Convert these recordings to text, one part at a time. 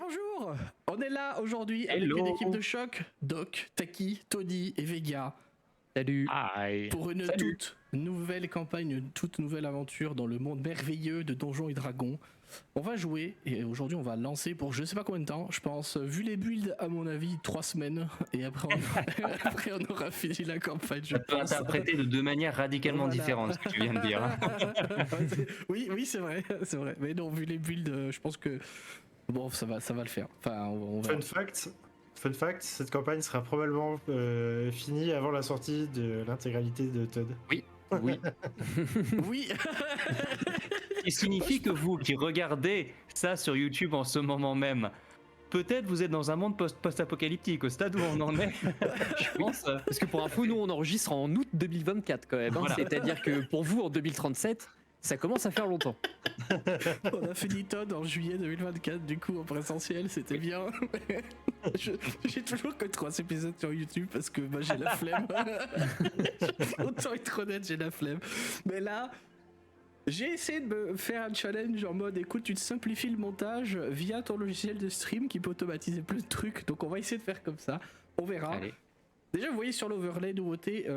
bonjour. On est là aujourd'hui avec Hello. une équipe de choc, Doc, Taki, Tony et Vega, Salut. Aïe. pour une Salut. toute nouvelle campagne, une toute nouvelle aventure dans le monde merveilleux de Donjons et Dragons. On va jouer et aujourd'hui on va lancer pour je sais pas combien de temps, je pense, vu les builds à mon avis 3 semaines et après après on aura fini la campagne, je Ça peut pense. interpréter de deux manières radicalement Voilà. différentes, ce que tu viens de dire. Oui, c'est vrai, c'est vrai. Mais non, vu les builds, je pense que bon, ça va le faire. Enfin, on verra. Fun fact, cette campagne sera probablement finie avant la sortie de l'intégralité de Todd. Oui. Oui. Ce qui signifie que vous qui regardez ça sur YouTube en ce moment même, peut-être vous êtes dans un monde post-apocalyptique, au stade où on en est, je pense. Parce que pour info, nous on enregistre en août 2024 quand même. Hein. Voilà. C'est-à-dire que pour vous en 2037, ça commence à faire longtemps. On a fini Todd en juillet 2024, du coup en présentiel, c'était bien. J'ai toujours que 3 épisodes sur YouTube parce que bah, j'ai la flemme. Autant être honnête, j'ai la flemme. Mais là, j'ai essayé de me faire un challenge en mode écoute, tu te simplifies le montage via ton logiciel de stream qui peut automatiser plein de trucs. Donc on va essayer de faire comme ça. On verra. Allez. Déjà, vous voyez sur l'overlay nouveauté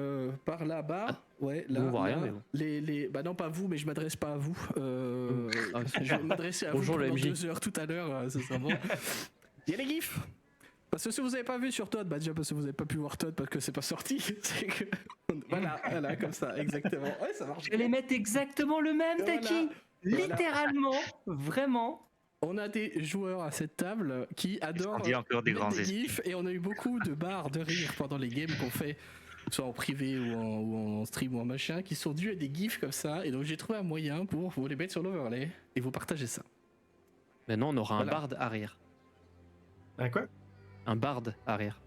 par là-bas. Ouais, là. Nous, on voit rien, là, mais bon. les... Bah, non, pas vous, mais je m'adresse pas à vous. Je vais m'adresser à Bonjour, vous le pendant MJ. 2 heures tout à l'heure, ce sera bon. Il y a les gifs. Parce que si vous avez pas vu sur Todd, bah déjà parce que vous avez pas pu voir Todd parce que c'est pas sorti. C'est que... voilà, comme ça, exactement. Ouais, ça marche. Je vais les mettre exactement le même, Voilà. Taki. Littéralement, vraiment. On a des joueurs à cette table qui adorent dit encore des mettre grands gifs et on a eu beaucoup de barres de rire pendant les games qu'on fait, soit en privé ou en stream ou en machin, qui sont dus à des gifs comme ça. Et donc j'ai trouvé un moyen pour vous les mettre sur l'overlay et vous partager ça. Maintenant on aura Voilà. un barde arrière. Ah quoi? Un barde arrière.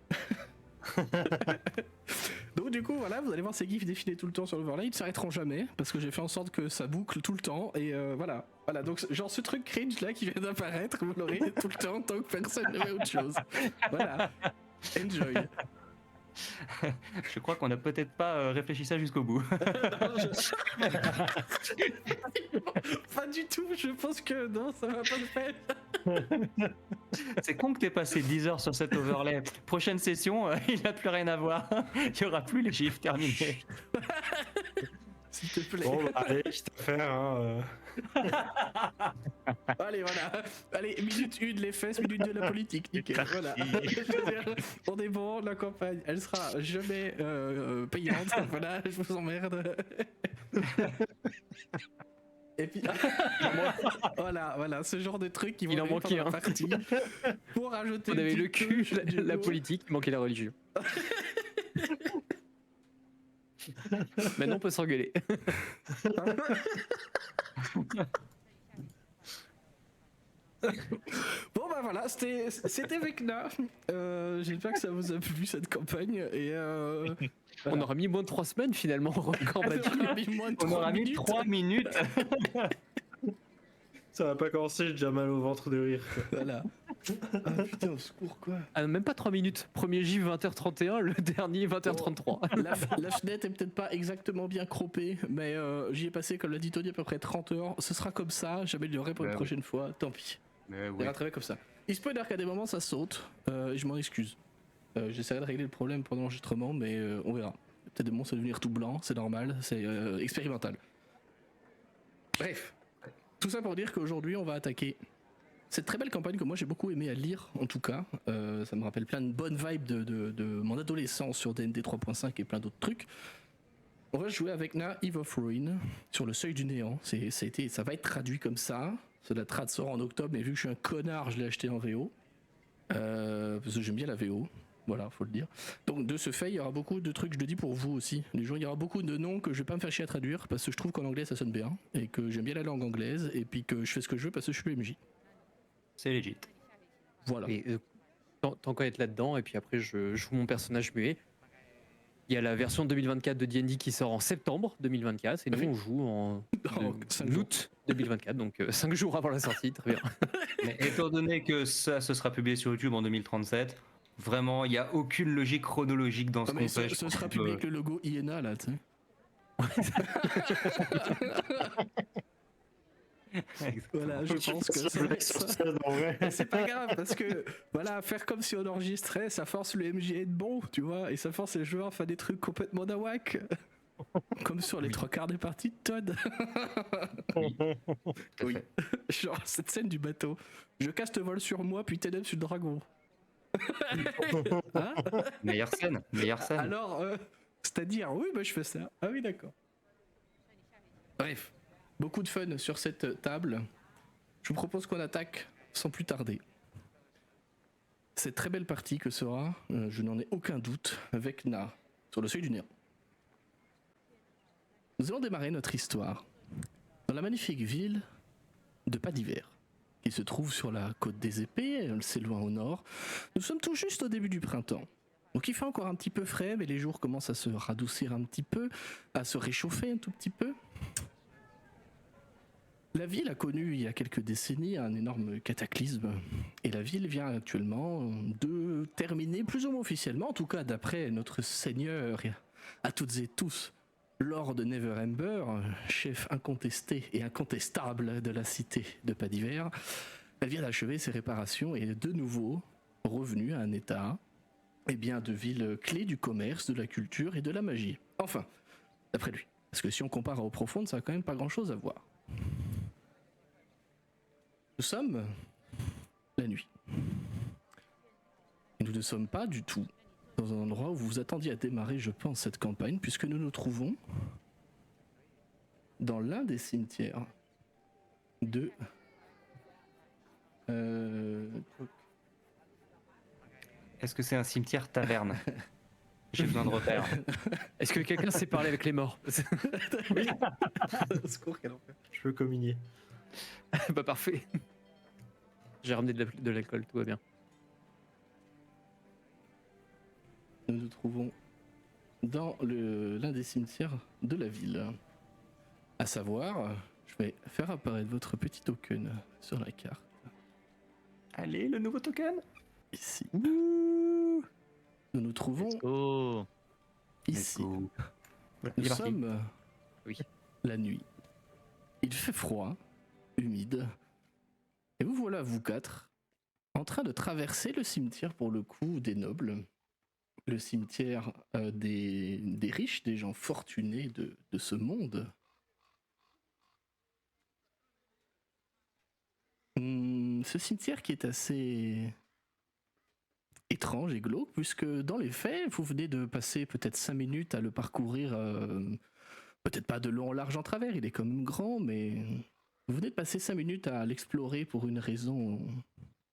Donc du coup voilà, vous allez voir ces gifs défiler tout le temps sur l'overlay, ils ne s'arrêteront jamais parce que j'ai fait en sorte que ça boucle tout le temps et voilà, donc genre ce truc cringe là qui vient d'apparaître, vous l'aurez tout le temps tant que personne ne fait autre chose. Voilà, enjoy. Je crois qu'on n'a peut-être pas réfléchi ça jusqu'au bout. Pas du tout, je pense que non, ça va pas le faire. C'est con que t'aies passé 10 heures sur cet overlay. Prochaine session, il n'a plus rien à voir. Il n'y aura plus les gifs terminés. S'il te plaît. Bon, bah, allez, quitte à faire. Hein, Allez, voilà. Allez, minute 1 les fesses, minute 2 la politique. Nickel. Voilà. Je veux dire, on est bon, la campagne, elle sera jamais payante. Voilà, je vous emmerde. Et puis, voilà, ce genre de truc qui vont Il en arriver manquait pendant la un. partie pour rajouter. On une avait le petite cul, touche la d'humour. politique, il manquait la religion. Maintenant on peut s'engueuler. Bon bah voilà, c'était Vecna. J'espère que ça vous a plu cette campagne et On aura mis moins de 3 semaines finalement au record battu. on aura mis moins de On 3 aura mis minutes. 3 minutes. ça va pas commencer, j'ai déjà mal au ventre de rire. Quoi. Voilà. Ah putain, au secours quoi. Ah, même pas 3 minutes. Premier gif 20h31, le dernier 20h33. La fenêtre est peut-être pas exactement bien croppée, mais j'y ai passé, comme l'a dit Tony, à peu près 30 heures. Ce sera comme ça, j'améliorerai pour une Bah oui. prochaine fois, tant pis. Mais On ira très bien comme ça. Il se peut d'ailleurs qu'à des moments ça saute, et je m'en excuse. J'essaierai de régler le problème pendant l'enregistrement, mais on verra. Peut-être des moments ça va devenir tout blanc, c'est normal, c'est expérimental. Bref, tout ça pour dire qu'aujourd'hui on va attaquer cette très belle campagne que moi j'ai beaucoup aimé à lire, en tout cas. Ça me rappelle plein de bonnes vibes de mon adolescence sur D&D 3.5 et plein d'autres trucs. On va jouer avec Na Eve of Ruin sur le seuil du néant. Ça va être traduit comme ça. La trad sort en octobre, mais vu que je suis un connard, je l'ai acheté en VO. Parce que j'aime bien la VO. Voilà, faut le dire. Donc de ce fait, il y aura beaucoup de trucs, je le dis pour vous aussi. Les gens, il y aura beaucoup de noms que je vais pas me faire chier à traduire parce que je trouve qu'en anglais ça sonne bien et que j'aime bien la langue anglaise et puis que je fais ce que je veux parce que je suis le MJ. c'est legit. Voilà. Et tant qu'à être là-dedans, et puis après je joue mon personnage muet. Il y a la version 2024 de D&D qui sort en septembre 2024 et nous Oui. on joue en Oh, 5 jours. août 2024, donc 5 jours avant la sortie, très bien. Mais étant donné que ça se sera publié sur YouTube en 2037, vraiment, il n'y a aucune logique chronologique dans ce Ah, mais qu'on fait. ce Je pense sera que- publié avec le logo Iena là, tu sais. Voilà, je pense que Je blague sur scène, en vrai. c'est pas grave parce que voilà, faire comme si on enregistrait, ça force le MJ à être bon, tu vois, et ça force les joueurs à faire des trucs complètement nawak. Comme sur les 3 quarts des parties de Todd. Tout à Oui. fait. Genre cette scène du bateau. Je caste vol sur moi, puis Tedem sur le dragon. Hein Meilleure scène, meilleure scène. Alors, c'est-à-dire, oui, bah je fais ça. Ah oui, d'accord. Bref, beaucoup de fun sur cette table. Je vous propose qu'on attaque sans plus tarder. Cette très belle partie que sera, je n'en ai aucun doute, avec Na, sur le seuil du néant. Nous allons démarrer notre histoire dans la magnifique ville de Pas d'Hiver, qui se trouve sur la côte des Épées, c'est loin au nord. Nous sommes tout juste au début du printemps. Donc il fait encore un petit peu frais, mais les jours commencent à se radoucir un petit peu, à se réchauffer un tout petit peu. La ville a connu il y a quelques décennies un énorme cataclysme, et la ville vient actuellement de terminer plus ou moins officiellement, en tout cas d'après notre seigneur à toutes et tous, Lord Neverember, chef incontesté et incontestable de la cité de Pas d'Hiver. Elle vient d'achever ses réparations et est de nouveau revenue à un état de ville clé du commerce, de la culture et de la magie. Enfin, d'après lui. Parce que si on compare à Eau Profonde, ça a quand même pas grand chose à voir. Nous sommes la nuit. Et nous ne sommes pas du tout dans un endroit où vous vous attendiez à démarrer, je pense, cette campagne, puisque nous nous trouvons dans l'un des cimetières de... Est-ce que c'est un cimetière taverne? J'ai besoin de repères. Est-ce que quelqu'un sait parler avec les morts? Oui. Au secours, quel enfer. Je peux communier. Bah parfait. J'ai ramené de l'alcool, tout va bien. Nous nous trouvons dans l'un des cimetières de la ville. À savoir, je vais faire apparaître votre petit token sur la carte. Allez, le nouveau token. Ici. Nous nous trouvons Oh. ici. Let's go. Nous Il est parti. sommes Oui. la nuit. Il fait froid, humide. Et vous voilà, vous quatre, en train de traverser le cimetière, pour le coup, des nobles. Le cimetière des riches, des gens fortunés de ce monde. Ce cimetière qui est assez étrange et glauque, puisque dans les faits, vous venez de passer peut-être 5 minutes à le parcourir, peut-être pas de long en large en travers, il est quand même grand, mais vous venez de passer 5 minutes à l'explorer pour une raison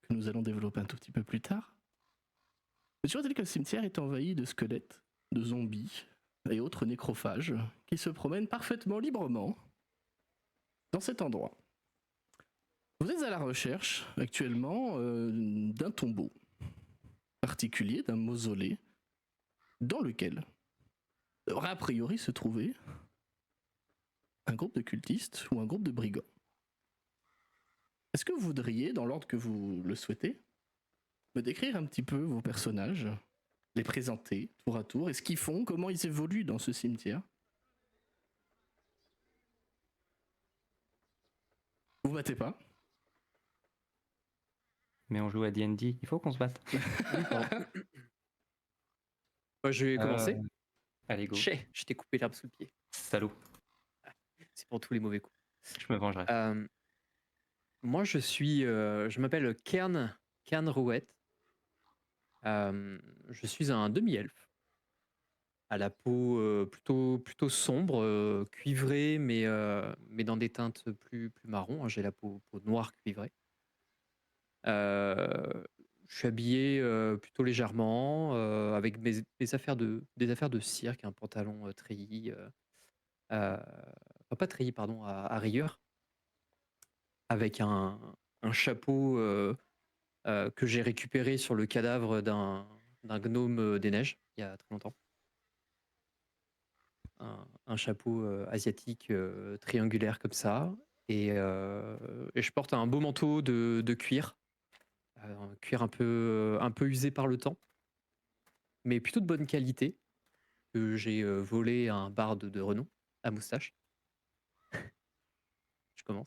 que nous allons développer un tout petit peu plus tard. Mais toujours est-il que le cimetière est envahi de squelettes, de zombies et autres nécrophages qui se promènent parfaitement librement dans cet endroit. Vous êtes à la recherche actuellement d'un tombeau particulier, d'un mausolée, dans lequel devrait a priori se trouver un groupe de cultistes ou un groupe de brigands. Est-ce que vous voudriez, dans l'ordre que vous le souhaitez, me décrire un petit peu vos personnages, les présenter tour à tour, et ce qu'ils font, comment ils évoluent dans ce cimetière? Vous battez pas? Mais on joue à D&D, il faut qu'on se batte. Je vais commencer. Allez, go. Je t'ai coupé l'herbe sous le pied. Salaud. C'est pour tous les mauvais coups. Je me vengerai. Moi, je m'appelle Kern Rouet. Je suis un demi-elfe, à la peau plutôt sombre, cuivrée, mais dans des teintes plus marron, hein. J'ai la peau noire cuivrée. Je suis habillé plutôt légèrement, avec des affaires de cirque, un pantalon treillis, pas treillis, pardon, à rayures, avec un chapeau que j'ai récupéré sur le cadavre d'un gnome des neiges il y a très longtemps. Un chapeau asiatique triangulaire comme ça. Et je porte un beau manteau de cuir. Un cuir un peu usé par le temps, mais plutôt de bonne qualité, que j'ai volé à un barde de renom, à moustache. Je commence.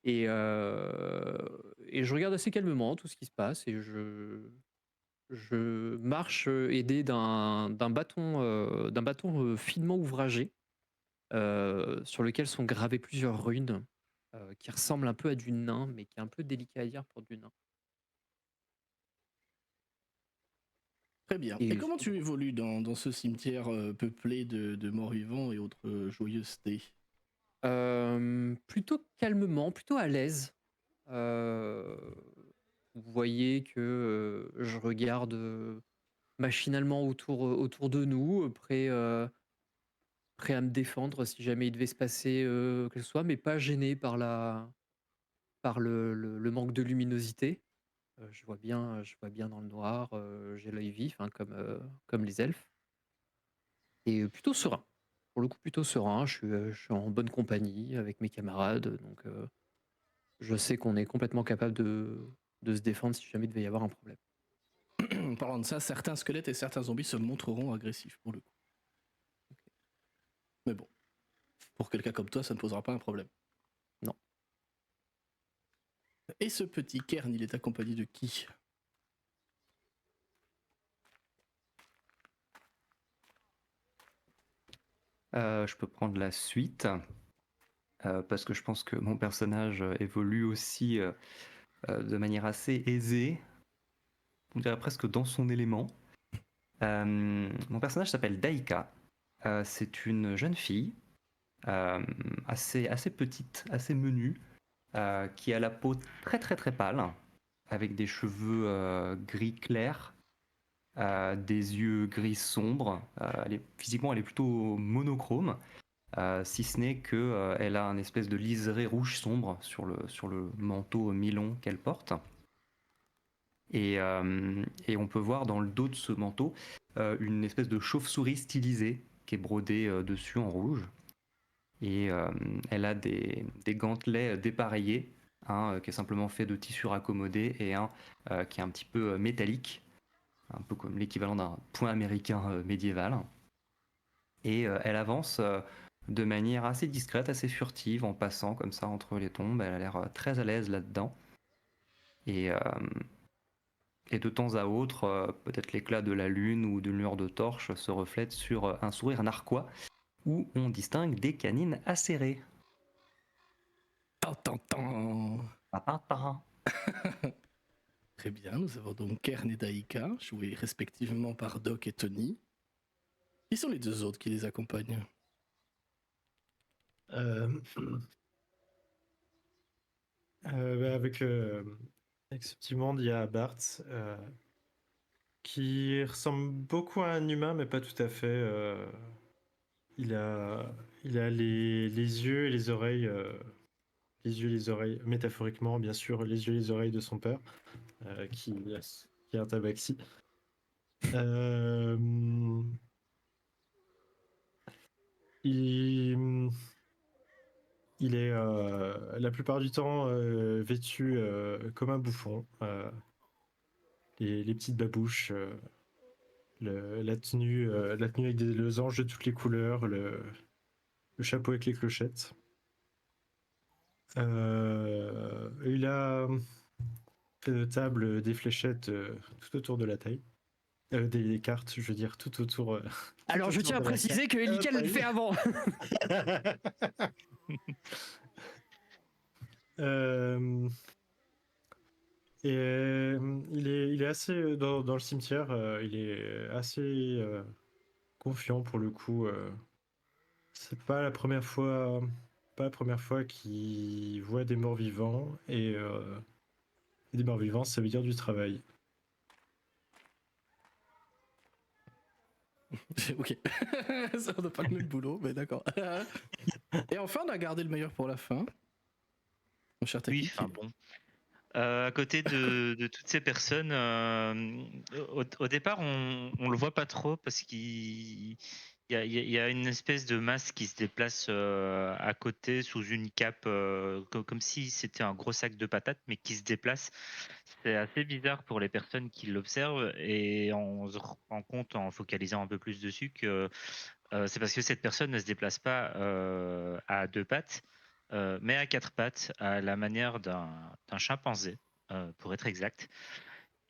Et je regarde assez calmement tout ce qui se passe et je marche aidé d'un bâton finement ouvragé sur lequel sont gravées plusieurs runes qui ressemblent un peu à du nain, mais qui est un peu délicat à dire pour du nain. Très bien. Et comment tu évolues dans ce cimetière peuplé de morts-vivants et autres joyeusetés? Plutôt calmement, plutôt à l'aise. Vous voyez que je regarde machinalement autour de nous, prêt à me défendre si jamais il devait se passer quelque chose, mais pas gêné par le manque de luminosité. Je vois bien dans le noir, j'ai l'œil vif, hein, comme les elfes. Et plutôt serein. Pour le coup, plutôt serein. Je suis en bonne compagnie avec mes camarades, donc je sais qu'on est complètement capable de se défendre si jamais il devait y avoir un problème. En parlant de ça, certains squelettes et certains zombies se montreront agressifs pour le coup. Mais bon, pour quelqu'un comme toi, ça ne posera pas un problème. Non. Et ce petit Kern, il est accompagné de qui? Je peux prendre la suite parce que je pense que mon personnage évolue aussi de manière assez aisée, on dirait presque dans son élément. Mon personnage s'appelle Daika. C'est une jeune fille assez petite, assez menue, qui a la peau très très très pâle, avec des cheveux gris clairs, des yeux gris sombres. Physiquement, elle est plutôt monochrome, si ce n'est que elle a un espèce de liseré rouge sombre sur le manteau mi-long qu'elle porte. Et on peut voir dans le dos de ce manteau une espèce de chauve-souris stylisée qui est brodée dessus en rouge. Et elle a des gantelets dépareillés, un qui est simplement fait de tissu raccommodé et un qui est un petit peu métallique, un peu comme l'équivalent d'un poing américain médiéval. Et elle avance de manière assez discrète, assez furtive, en passant comme ça entre les tombes. Elle a l'air très à l'aise là-dedans. Et de temps à autre, peut-être l'éclat de la lune ou d'une lueur de torche se reflète sur un sourire narquois où on distingue des canines acérées. Tan, tan, tan. Ta-ta-ta. Très bien, nous avons donc Kern et Daika, joués respectivement par Doc et Tony. Qui sont les deux autres qui les accompagnent? Euh, avec ce petit monde, il y a Bart qui ressemble beaucoup à un humain, mais pas tout à fait. Il a, il a les yeux et les oreilles, métaphoriquement, bien sûr, les yeux et les oreilles de son père, qui est un tabaxi. Il est la plupart du temps vêtu comme un bouffon. Les petites babouches, la tenue avec des losanges de toutes les couleurs, le chapeau avec les clochettes. Il a fait de table des fléchettes tout autour de la taille. Des cartes, je veux dire, tout autour. Alors je tiens à préciser que Elika le fait avant. Il est assez dans le cimetière, il est assez confiant pour le coup. C'est pas la première fois, qu'il voit des morts vivants et des morts vivants, ça veut dire du travail. Ok. Ça n'a pas le même boulot, mais d'accord. Et enfin, on a gardé le meilleur pour la fin. Mon cher Taki. Oui, enfin bon. À côté de toutes ces personnes, au départ, on le voit pas trop parce qu'il y a une espèce de masse qui se déplace à côté sous une cape, comme si c'était un gros sac de patates, mais qui se déplace. C'est assez bizarre pour les personnes qui l'observent et on se rend compte en focalisant un peu plus dessus que c'est parce que cette personne ne se déplace pas à deux pattes, mais à quatre pattes, à la manière d'un chimpanzé, pour être exact.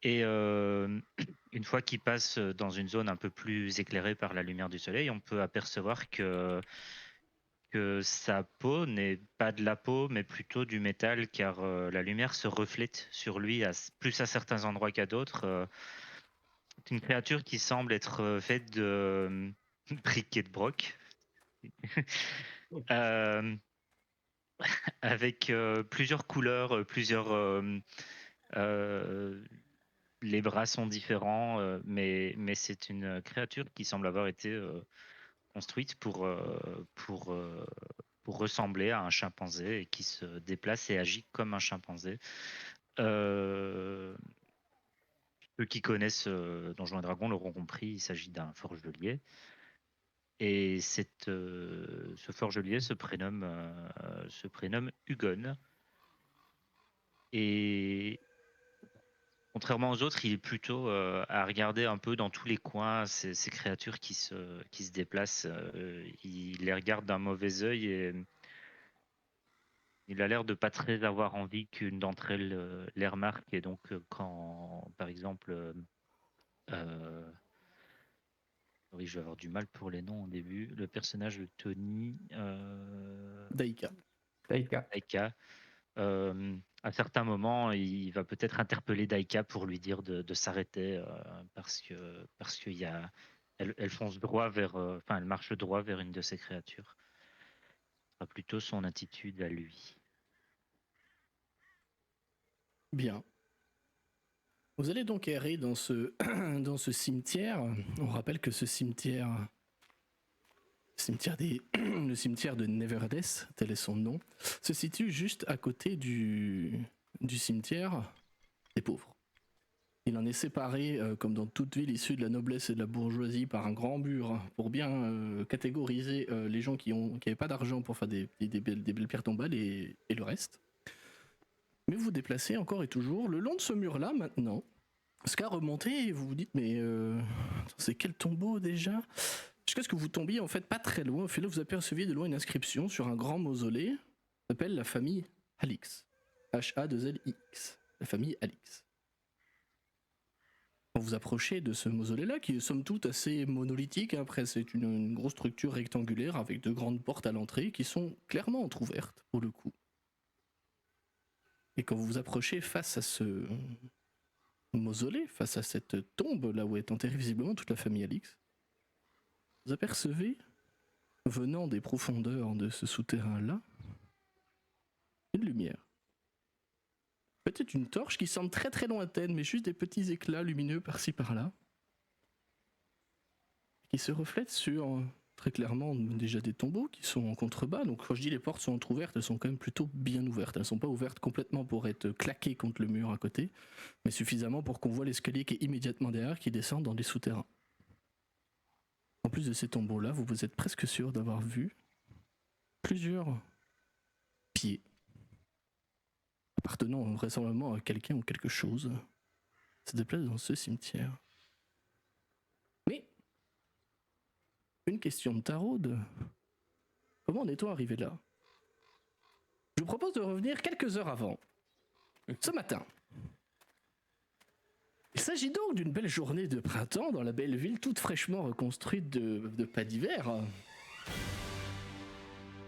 Et une fois qu'il passe dans une zone un peu plus éclairée par la lumière du soleil, on peut apercevoir que sa peau n'est pas de la peau, mais plutôt du métal, car la lumière se reflète sur lui plus à certains endroits qu'à d'autres. C'est une créature qui semble être faite de briques et de broc. Euh, avec plusieurs couleurs, les bras sont différents, mais c'est une créature qui semble avoir été construite pour ressembler à un chimpanzé et qui se déplace et agit comme un chimpanzé. Ceux qui connaissent Donjons et Dragons l'auront compris, il s'agit d'un forgelier. Et ce forgelier se prénomme Hugon. Et contrairement aux autres, il est plutôt à regarder un peu dans tous les coins ces créatures qui se déplacent. Il les regarde d'un mauvais œil et il a l'air de pas très avoir envie qu'une d'entre elles les remarque. Et donc, quand, par exemple, oui, je vais avoir du mal pour les noms au début. Le personnage de Tony, Daika. Taika. à certains moments, il va peut-être interpeller Daika pour lui dire de s'arrêter parce que elle fonce droit vers, elle marche droit vers une de ses créatures. Ce sera plutôt son attitude à lui. Bien. Vous allez donc errer dans ce, dans ce cimetière. On rappelle que ce cimetière, le cimetière de Neverdeth, tel est son nom, se situe juste à côté du cimetière des pauvres. Il en est séparé, comme dans toute ville issue de la noblesse et de la bourgeoisie, par un grand mur pour bien catégoriser les gens qui n'avaient pas d'argent pour faire des belles pierres tombales et le reste. Mais vous vous déplacez encore et toujours le long de ce mur-là maintenant. Jusqu'à remonter, vous vous dites, mais c'est quel tombeau déjà? Jusqu'à ce que vous tombiez en fait pas très loin. Au final, vous aperceviez de loin une inscription sur un grand mausolée. Ça s'appelle la famille Alix. H-A-2-L-I-X. La famille Alix. Quand vous approchez de ce mausolée-là, qui est somme toute assez monolithique, après c'est une grosse structure rectangulaire avec de grandes portes à l'entrée qui sont clairement entrouvertes pour le coup. Et quand vous vous approchez face à ce mausolée, face à cette tombe, là où est enterrée visiblement toute la famille Alix, vous apercevez, venant des profondeurs de ce souterrain-là, une lumière. Peut-être une torche qui semble très très lointaine, mais juste des petits éclats lumineux par-ci par-là, qui se reflètent sur, très clairement, déjà des tombeaux qui sont en contrebas. Donc quand je dis les portes sont entrouvertes, elles sont quand même plutôt bien ouvertes. Elles ne sont pas ouvertes complètement pour être claquées contre le mur à côté, mais suffisamment pour qu'on voit l'escalier qui est immédiatement derrière, qui descend dans des souterrains. En plus de ces tombeaux-là, vous êtes presque sûr d'avoir vu plusieurs pieds appartenant vraisemblablement à quelqu'un ou quelque chose se déplacent dans ce cimetière. Mais une question de taraude. Comment en est-on arrivé là? Je vous propose de revenir quelques heures avant. Ce matin. Il s'agit donc d'une belle journée de printemps dans la belle ville toute fraîchement reconstruite de pas d'hiver.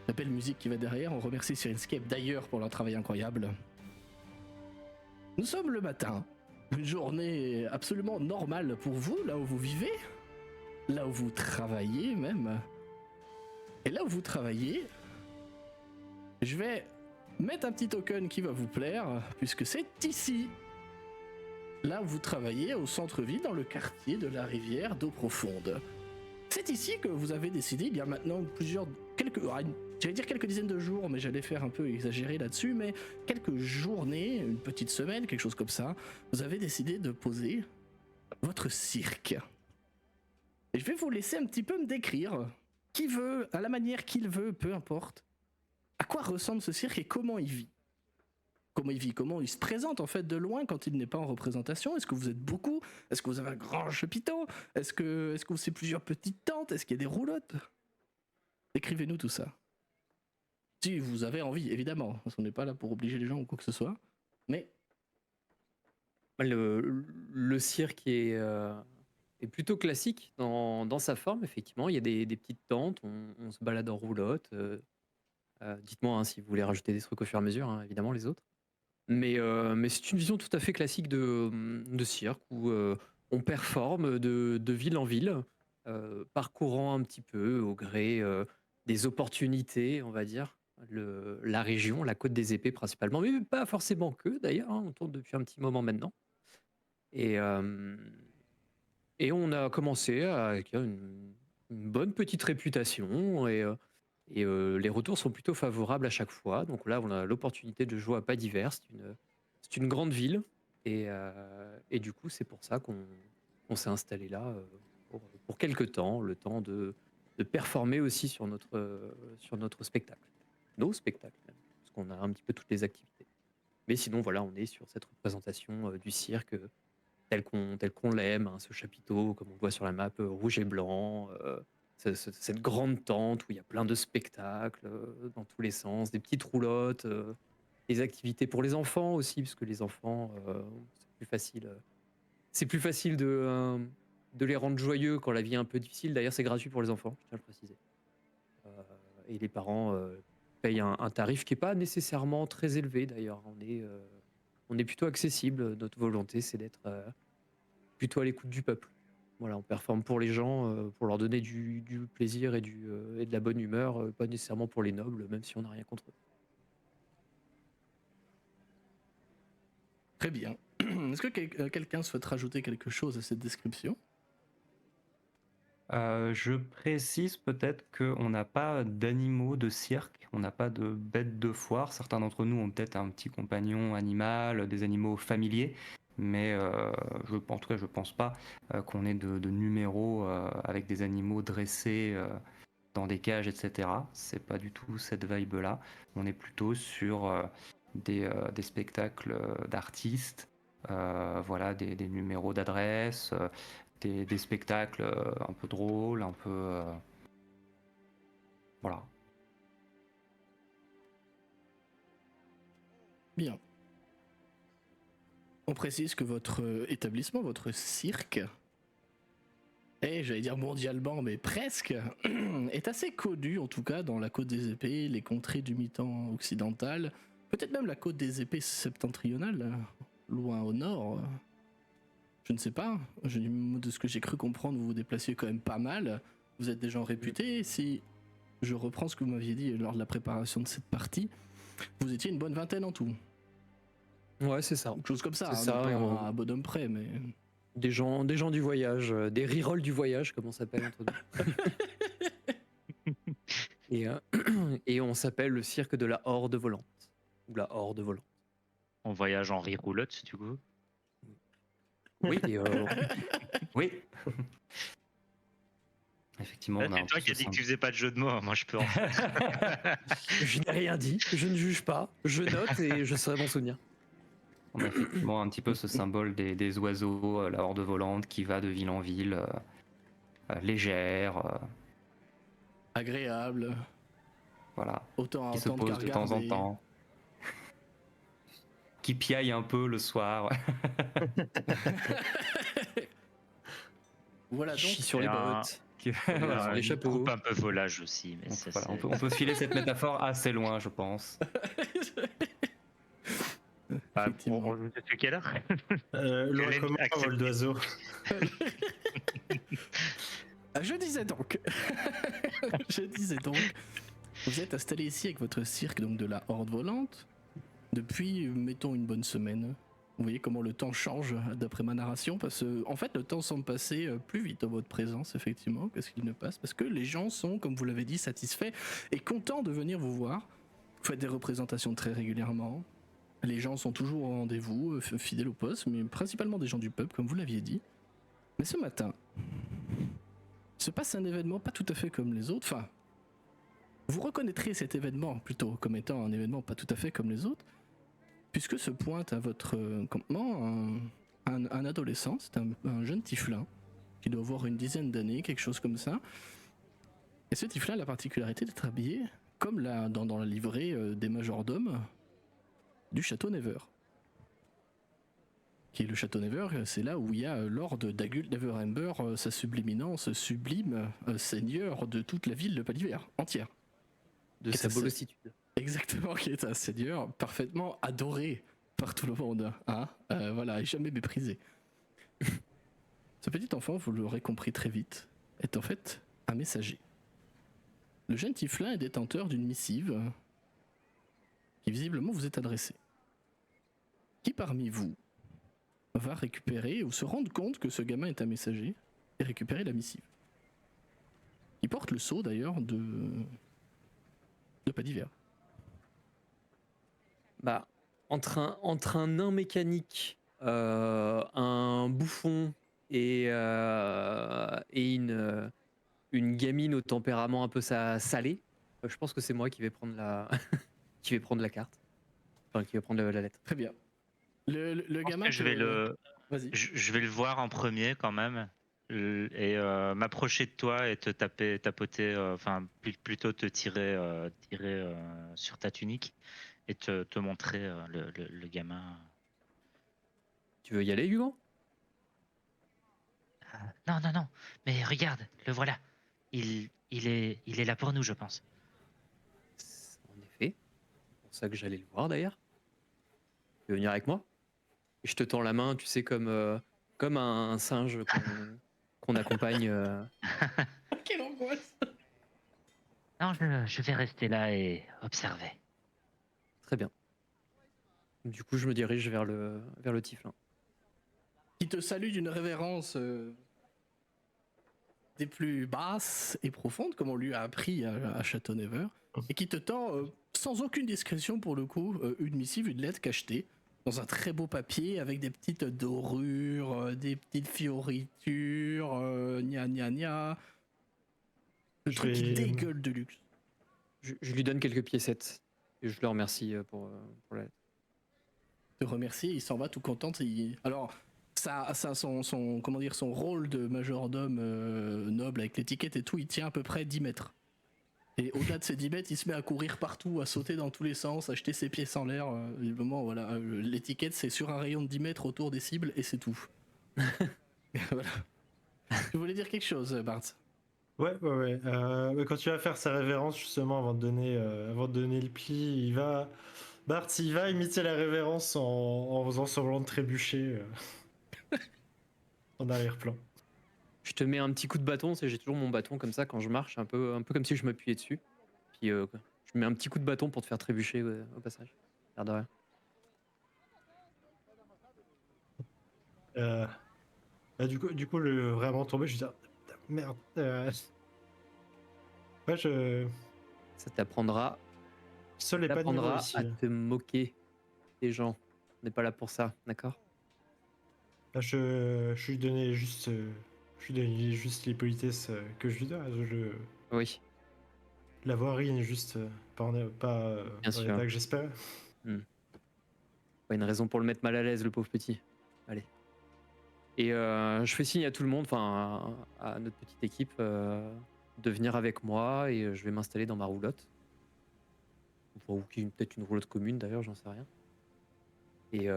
La belle musique qui va derrière, on remercie Sirenscape d'ailleurs pour leur travail incroyable. Nous sommes le matin, une journée absolument normale pour vous, là où vous vivez, là où vous travaillez même. Et là où vous travaillez, je vais mettre un petit token qui va vous plaire, puisque c'est ici. Là où vous travaillez, au centre-ville, dans le quartier de la rivière d'eau profonde. C'est ici que vous avez décidé, il y a maintenant j'allais dire quelques dizaines de jours, mais j'allais faire un peu exagérer là-dessus, mais quelques journées, une petite semaine, quelque chose comme ça, vous avez décidé de poser votre cirque. Et je vais vous laisser un petit peu me décrire, qui veut, à la manière qu'il veut, peu importe, à quoi ressemble ce cirque et comment il vit. Comment il se présente en fait de loin quand il n'est pas en représentation. Est-ce que vous êtes beaucoup? Est-ce que vous avez un grand chapiteau? Est-ce que c'est plusieurs petites tentes? Est-ce qu'il y a des roulottes? Décrivez-nous tout ça. Si vous avez envie, évidemment, parce qu'on n'est pas là pour obliger les gens ou quoi que ce soit. Mais Le cirque est plutôt classique dans sa forme, effectivement. Il y a des petites tentes, on se balade en roulotte. Dites-moi si vous voulez rajouter des trucs au fur et à mesure, hein, évidemment, les autres. Mais c'est une vision tout à fait classique de cirque où on performe de ville en ville, parcourant un petit peu au gré des opportunités, on va dire, la région, la Côte des Épées principalement, mais pas forcément que d'ailleurs, hein, on tourne depuis un petit moment maintenant. Et, et on a commencé à acquérir une bonne petite réputation et les retours sont plutôt favorables à chaque fois. Donc là, on a l'opportunité de jouer à pas divers. C'est une grande ville et du coup, c'est pour ça qu'on s'est installé là pour quelques temps, le temps de performer aussi sur notre spectacle, nos spectacles même, parce qu'on a un petit peu toutes les activités. Mais sinon, voilà, on est sur cette représentation du cirque tel qu'on l'aime, hein, ce chapiteau, comme on le voit sur la map, rouge et blanc, cette grande tente où il y a plein de spectacles dans tous les sens, des petites roulottes, des activités pour les enfants aussi, parce que les enfants, c'est plus facile de les rendre joyeux quand la vie est un peu difficile. D'ailleurs, c'est gratuit pour les enfants, je tiens à le préciser. Et les parents payent un tarif qui n'est pas nécessairement très élevé d'ailleurs. On est plutôt accessible. Notre volonté, c'est d'être plutôt à l'écoute du peuple. Voilà, on performe pour les gens, pour leur donner du plaisir et de la bonne humeur, pas nécessairement pour les nobles, même si on n'a rien contre eux. très bien. Est-ce que quelqu'un souhaite rajouter quelque chose à cette description? Je précise peut-être qu'on n'a pas d'animaux de cirque, on n'a pas de bêtes de foire. Certains d'entre nous ont peut-être un petit compagnon animal, des animaux familiers, mais en tout cas, je pense pas qu'on ait de numéros avec des animaux dressés dans des cages, etc. C'est pas du tout cette vibe-là. On est plutôt sur des spectacles d'artistes, voilà, des numéros d'adresse. Des spectacles un peu drôles, un peu... voilà. Bien. On précise que votre établissement, votre cirque, est, j'allais dire mondialement, mais presque, est assez connu, en tout cas, dans la Côte des Épées, les contrées du mi-temps occidental, peut-être même la Côte des Épées septentrionale, loin au nord. Je ne sais pas. De ce que j'ai cru comprendre, vous vous déplaciez quand même pas mal. Vous êtes des gens réputés. Si je reprends ce que vous m'aviez dit lors de la préparation de cette partie, vous étiez une bonne vingtaine en tout. Ouais, c'est ça. Quelque chose comme ça, C'est hein, ça, pas et à bonhomme près, mais... Des gens du voyage, des rerolls du voyage, comme on s'appelle entre nous. Et on s'appelle le cirque de la Horde volante. Ou la Horde volante. On voyage en roulotte, du coup. Oui, et Oui. Effectivement, on a C'est un toi peu qui as ce dit que tu symbole. faisais pas de jeu de mots, moi je peux en faire. je n'ai rien dit, je ne juge pas, je note et je saurai m'en souvenir. On a effectivement un petit peu ce symbole des oiseaux, la horde volante qui va de ville en ville, légère, Agréable. voilà, Autant qui se entendre qu'à pose de temps en regarder. temps, qui piaille un peu le soir. Voilà donc. Chie sur les Et un- bottes, Voilà, sur les Une chapeaux. coupe un peu volage aussi, mais ça voilà, c'est... on peut filer cette métaphore assez loin, je pense. Effectivement. On joue depuis quelle heure? L'aurait Rémi comment un accepte. vol d'oiseau? Je disais donc. Vous êtes installé ici avec votre cirque donc de la Horde volante depuis, mettons, une bonne semaine. Vous voyez comment le temps change d'après ma narration, parce que en fait le temps semble passer plus vite en votre présence effectivement que ce qu'il ne passe, parce que les gens sont, comme vous l'avez dit, satisfaits et contents de venir vous voir. Vous faites des représentations très régulièrement. Les gens sont toujours au rendez-vous, fidèles au poste, mais principalement des gens du peuple, comme vous l'aviez dit. Mais ce matin, se passe un événement pas tout à fait comme les autres. Enfin, vous reconnaîtrez cet événement plutôt comme étant un événement pas tout à fait comme les autres, puisque se pointe à votre campement un adolescent, c'est un jeune tieflin, qui doit avoir une dizaine d'années, quelque chose comme ça. Et ce tieflin a la particularité d'être habillé comme dans la livrée des majordomes du château Never. Qui est le château Never, c'est là où il y a Lord Dagult Neverember, sa sublime éminence, sublime seigneur de toute la ville de Paliver, entière. De Et sa ça, bolossitude. Exactement, qui est un seigneur parfaitement adoré par tout le monde, hein, voilà, et jamais méprisé. Ce petit enfant, vous l'aurez compris très vite, est en fait un messager. Le jeune Tiflin est détenteur d'une missive qui visiblement vous est adressée. Qui parmi vous va récupérer ou se rendre compte que ce gamin est un messager et récupérer la missive? Il porte le sceau d'ailleurs de pas d'hiver. Bah, entre un nain mécanique, un bouffon et une gamine au tempérament un peu salé, je pense que c'est moi qui vais prendre la qui vais prendre la carte. Enfin, qui va prendre la lettre. Très bien. Le Je pense gamin. que je vais Vas-y. je vais le voir en premier quand même et m'approcher de toi et te tapoter, enfin plutôt te tirer sur ta tunique et te montrer le gamin. Tu veux y aller, Hugo? Non, non, non, mais regarde, le voilà. Il est là pour nous, je pense. En effet. C'est pour ça que j'allais le voir d'ailleurs. Tu veux venir avec moi? Et je te tends la main, tu sais, comme un singe qu'on accompagne. Quelle angoisse! Non, je vais rester là et observer. Très bien. Du coup, je me dirige vers le Tiflin. Qui te salue d'une révérence des plus basses et profondes, comme on lui a appris à Château Never, et qui te tend, sans aucune discrétion pour le coup, une missive, une lettre cachetée, dans un très beau papier, avec des petites dorures, des petites fioritures, gna gna gna. Le truc qui dégueule de luxe. Je lui donne quelques piécettes et je le remercie pour la lettre. Te remercie, il s'en va tout content. Alors, ça a son rôle de majordome noble avec l'étiquette et tout, il tient à peu près 10 mètres. Et au-delà de ces 10 mètres, il se met à courir partout, à sauter dans tous les sens, à jeter ses pieds en l'air. Évidemment, voilà, l'étiquette c'est sur un rayon de 10 mètres autour des cibles et c'est tout. Voilà. Tu voulais dire quelque chose, Bart? Ouais. Quand tu vas faire sa révérence, justement, avant de donner le pli, Bart, il va imiter la révérence en faisant semblant de trébucher en arrière-plan. Je te mets un petit coup de bâton, tu sais, j'ai toujours mon bâton comme ça quand je marche, un peu comme si je m'appuyais dessus. Puis je mets un petit coup de bâton pour te faire trébucher au passage. L'air de rien. Du coup, vraiment tombé, je lui dis merde. Ouais, Ça t'apprendra seul est pas de niveau ici. à te moquer des gens. On n'est pas là pour ça, d'accord? Là, je lui donnais juste les politesses que je lui donne. Oui, La voirie n'est juste pas bien dans sûr. l'état que j'espérais. Pas une raison pour le mettre mal à l'aise, le pauvre petit. Allez. Et je fais signe à tout le monde, enfin à notre petite équipe, de venir avec moi et je vais m'installer dans ma roulotte. Ou peut-être une roulotte commune d'ailleurs, j'en sais rien. Et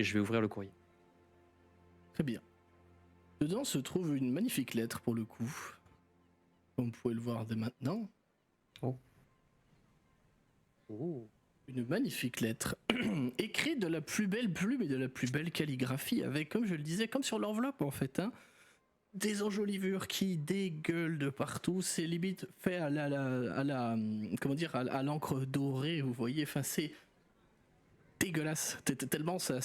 je vais ouvrir le courrier. Très bien. Dedans se trouve une magnifique lettre pour le coup. Comme vous pouvez le voir dès maintenant. Oh. Une magnifique lettre, écrite de la plus belle plume et de la plus belle calligraphie, avec, comme je le disais, comme sur l'enveloppe en fait, hein, des enjolivures qui dégueulent de partout. C'est limite fait à l'encre dorée, vous voyez. Enfin, c'est dégueulasse. Tellement ça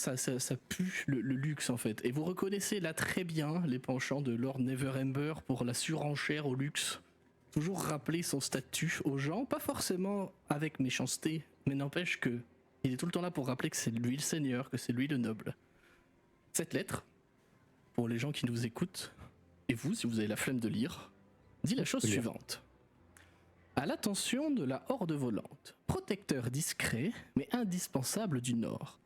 pue le luxe en fait. Et vous reconnaissez là très bien les penchants de Lord Neverember pour la surenchère au luxe. Toujours rappeler son statut aux gens, pas forcément avec méchanceté, mais n'empêche que il est tout le temps là pour rappeler que c'est lui le seigneur, que c'est lui le noble. Cette lettre, pour les gens qui nous écoutent, et vous, si vous avez la flemme de lire, dit la chose suivante. À l'attention de la horde volante, protecteur discret mais indispensable du Nord,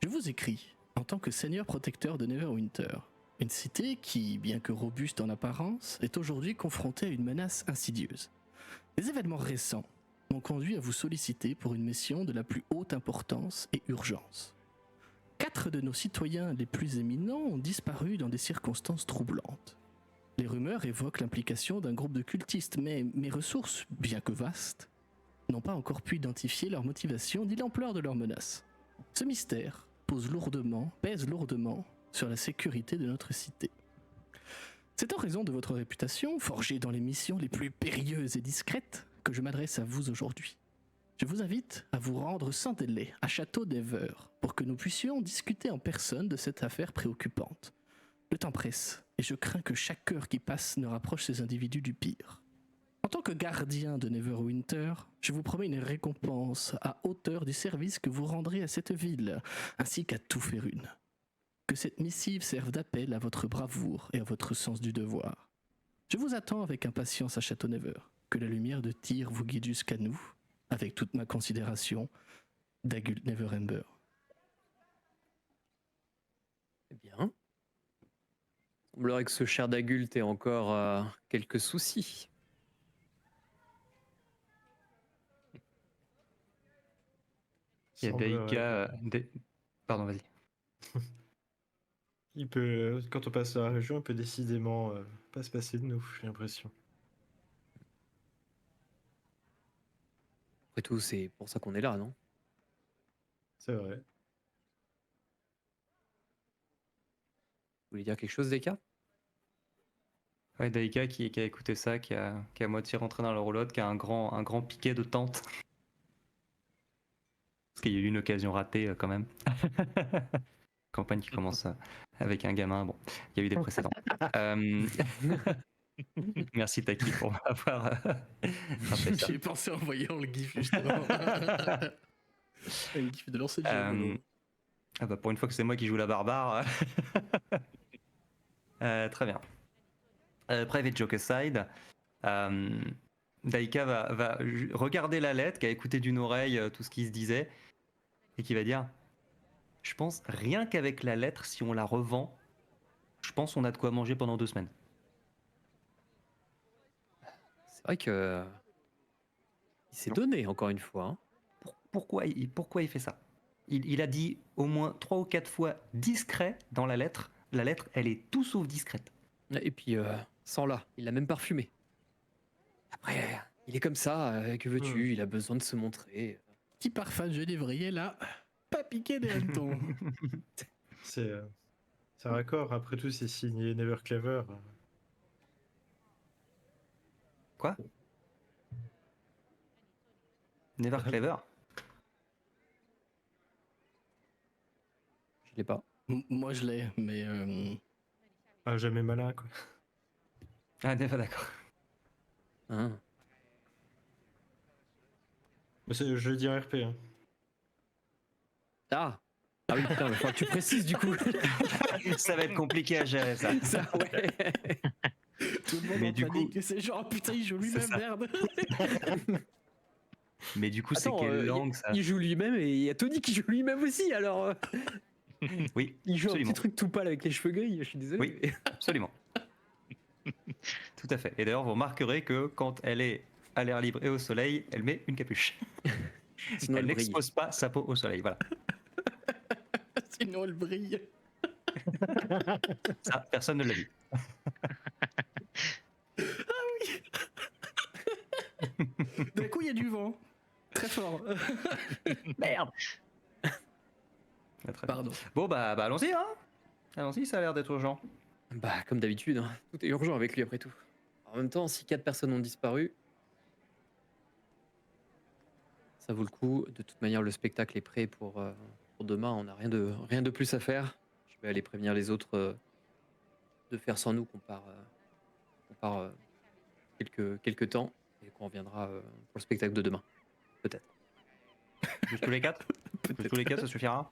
je vous écris en tant que seigneur protecteur de Neverwinter. Une cité qui, bien que robuste en apparence, est aujourd'hui confrontée à une menace insidieuse. Les événements récents m'ont conduit à vous solliciter pour une mission de la plus haute importance et urgence. 4 de nos citoyens les plus éminents ont disparu dans des circonstances troublantes. Les rumeurs évoquent l'implication d'un groupe de cultistes, mais mes ressources, bien que vastes, n'ont pas encore pu identifier leur motivation ni l'ampleur de leurs menaces. Ce mystère pèse lourdement sur la sécurité de notre cité. C'est en raison de votre réputation, forgée dans les missions les plus périlleuses et discrètes, que je m'adresse à vous aujourd'hui. Je vous invite à vous rendre sans délai à Château d'Ever pour que nous puissions discuter en personne de cette affaire préoccupante. Le temps presse et je crains que chaque heure qui passe ne rapproche ces individus du pire. En tant que gardien de Neverwinter, je vous promets une récompense à hauteur du service que vous rendrez à cette ville, ainsi qu'à tout Férune. Que cette missive serve d'appel à votre bravoure et à votre sens du devoir. Je vous attends avec impatience à Château Never. Que la lumière de Tyr vous guide jusqu'à nous, avec toute ma considération, Dagult Neverember. Eh bien. Il semblerait que ce cher Dagult ait encore quelques soucis. Il y a Daïka. Pardon, vas-y. Il peut, quand on passe à la région, il peut décidément pas se passer de nous, j'ai l'impression. Après tout, c'est pour ça qu'on est là, non? C'est vrai. Vous voulez dire quelque chose, Deka? Ouais, Daïka qui a écouté ça, qui a à moitié rentré dans la roulotte, qui a un grand piquet de tente. Parce qu'il y a eu une occasion ratée quand même. Campagne qui commence avec un gamin. Bon, il y a eu des précédents. Merci Taki pour m'avoir rappelé ça. J'y ai pensé en voyant le gif justement. Le gif de lancer de javelot. Ah bah pour une fois que c'est moi qui joue la barbare. Très bien. Private joke aside, Daïka va regarder la lettre, qui a écouté d'une oreille tout ce qui se disait, et qui va dire: je pense rien qu'avec la lettre, si on la revend, je pense on a de quoi manger pendant 2 semaines. C'est vrai que il s'est donné encore une fois. Hein. Pourquoi il fait ça? Il a dit au moins 3 ou 4 fois discret dans la lettre. La lettre, elle est tout sauf discrète. Et puis sans là, il l'a même parfumé. Après, il est comme ça. Que veux-tu? Il a besoin de se montrer. Petit parfum de genévrier là, pas piqué des hannetons. C'est un raccord. Après tout, c'est signé Never Clever. Quoi? Never Clever? Je l'ai pas. Moi je l'ai, mais Ah, jamais malin, quoi. Ah, d'accord. Hein. Mais je le dis en RP. Hein. Ah oui, putain, il faut que tu précises du coup. Ça va être compliqué à gérer ça. Ça, ouais. tout le monde Mais en du panique. coup- C'est genre putain il joue lui-même, ça. merde. Mais du coup, c'est Attends, quelle langue ça? il joue lui-même et il y a Tony qui joue lui-même aussi. Alors, Oui, il joue absolument. un petit truc tout pâle avec les cheveux gris. Je suis désolé. Oui. mais- Absolument. Tout à fait. Et d'ailleurs, vous remarquerez que quand elle est à l'air libre et au soleil, elle met une capuche. Sinon, Elle elle brille. n'expose pas sa peau au soleil. Voilà. Sinon elle brille. Ça, personne ne l'a vu. D'un coup il y a du vent. Très fort. Merde. Très bien. Pardon. Bon, bah allons-y, hein. Allons-y, ça a l'air d'être urgent. Bah, comme d'habitude, hein. Tout est urgent avec lui après tout. En même temps, si 4 personnes ont disparu, ça vaut le coup. De toute manière, le spectacle est prêt pour demain. On n'a rien de plus à faire. Je vais aller prévenir les autres de faire sans nous qu'on part quelques temps et qu'on reviendra pour le spectacle de demain. Peut-être. Juste tous les 4. Juste tous les 4, ça suffira.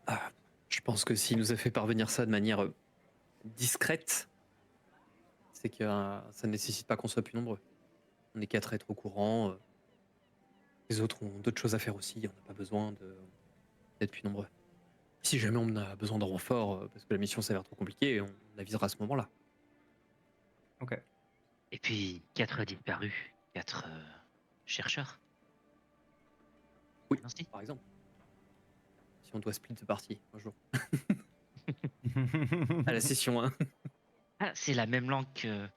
Ah, je pense que s'il nous a fait parvenir ça de manière discrète, c'est que ça ne nécessite pas qu'on soit plus nombreux. On est 4 à être au courant. Les autres ont d'autres choses à faire aussi. On n'a pas besoin d'être plus nombreux. Si jamais on a besoin de renfort parce que la mission s'avère trop compliquée, on avisera à ce moment-là. Ok. Et puis, 4 disparus, 4 chercheur. Oui. Merci. Par exemple. Si on doit split de partie un jour. À la session 1. Ah, c'est la même langue que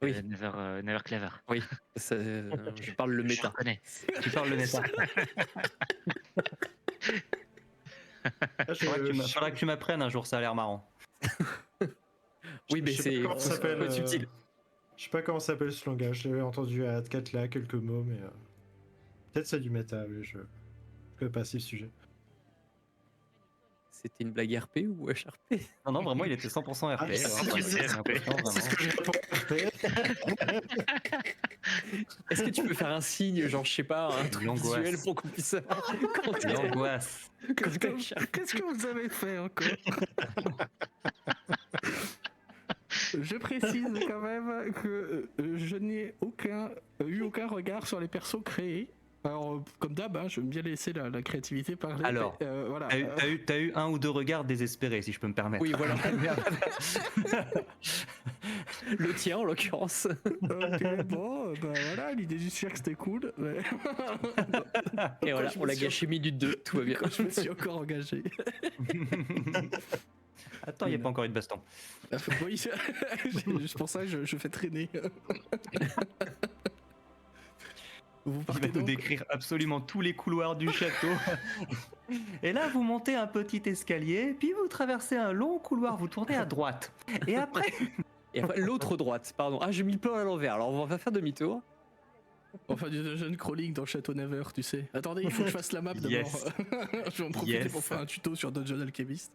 Oui. Never Clever. Oui, je parle le Je méta. reconnais. Tu parles le méta. Ah, Faudra que tu m'apprennes un jour, ça a l'air marrant. Oui, mais je sais c'est pas comment ça s'appelle, pas subtil. Je sais pas comment ça s'appelle ce langage. J'avais entendu à Atkatla quelques mots, mais peut-être c'est du méta. Oui, je connais pas assez le sujet. C'était une blague RP ou HRP? Non, vraiment, il était 100% RP. Ah, si, ouais, c'est j'ai RP. l'impression, C'est ce vraiment. que je réponds. Est-ce que tu peux faire un signe, genre, je sais pas, un truc L'angoisse. visuel pour qu'on puisse savoir quand t'es L'angoisse. quand t'es HRP? Qu'est-ce que vous avez fait encore? Je précise quand même que je n'ai eu aucun regard sur les persos créés. Alors, comme d'hab, hein, je veux bien laisser la créativité parler. Alors, mais, voilà. T'as eu un ou deux regards désespérés, si je peux me permettre. Oui, voilà. Le tien, en l'occurrence. Ok, bon, bah voilà, l'idée du cirque c'était cool. Mais... Et voilà, je on me l'a suis- gâché minute 2, tout va bien. Quand je me suis encore engagé. Attends, il n'y a pas encore eu de baston. Oui, c'est juste pour ça que je fais traîner. Vous Il partez va nous donc. décrire absolument tous les couloirs du château. Et là, vous montez un petit escalier, puis vous traversez un long couloir, vous tournez à droite. Et après, Et après, l'autre droite, pardon. Ah, j'ai mis le plan à l'envers, alors on va faire demi-tour. Enfin, du dungeon crawling dans le château Never, tu sais. Attendez, il faut que je fasse la map d'abord. Yes. Je vais en profiter Yes. pour faire un tuto sur Dungeon Alchemist.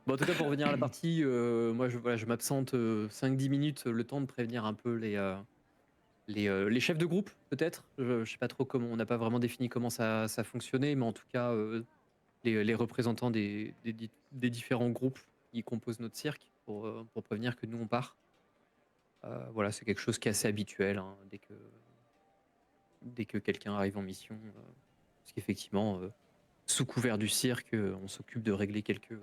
Bon, en tout cas, pour revenir à la partie, moi, je m'absente 5-10 minutes, le temps de prévenir un peu les chefs de groupe, peut-être. Je sais pas trop comment, on n'a pas vraiment défini comment ça fonctionnait, mais en tout cas, les représentants des différents groupes qui composent notre cirque pour prévenir que nous, on part. Voilà, c'est quelque chose qui est assez habituel hein, dès que quelqu'un arrive en mission. Parce qu'effectivement, sous couvert du cirque, on s'occupe de régler quelques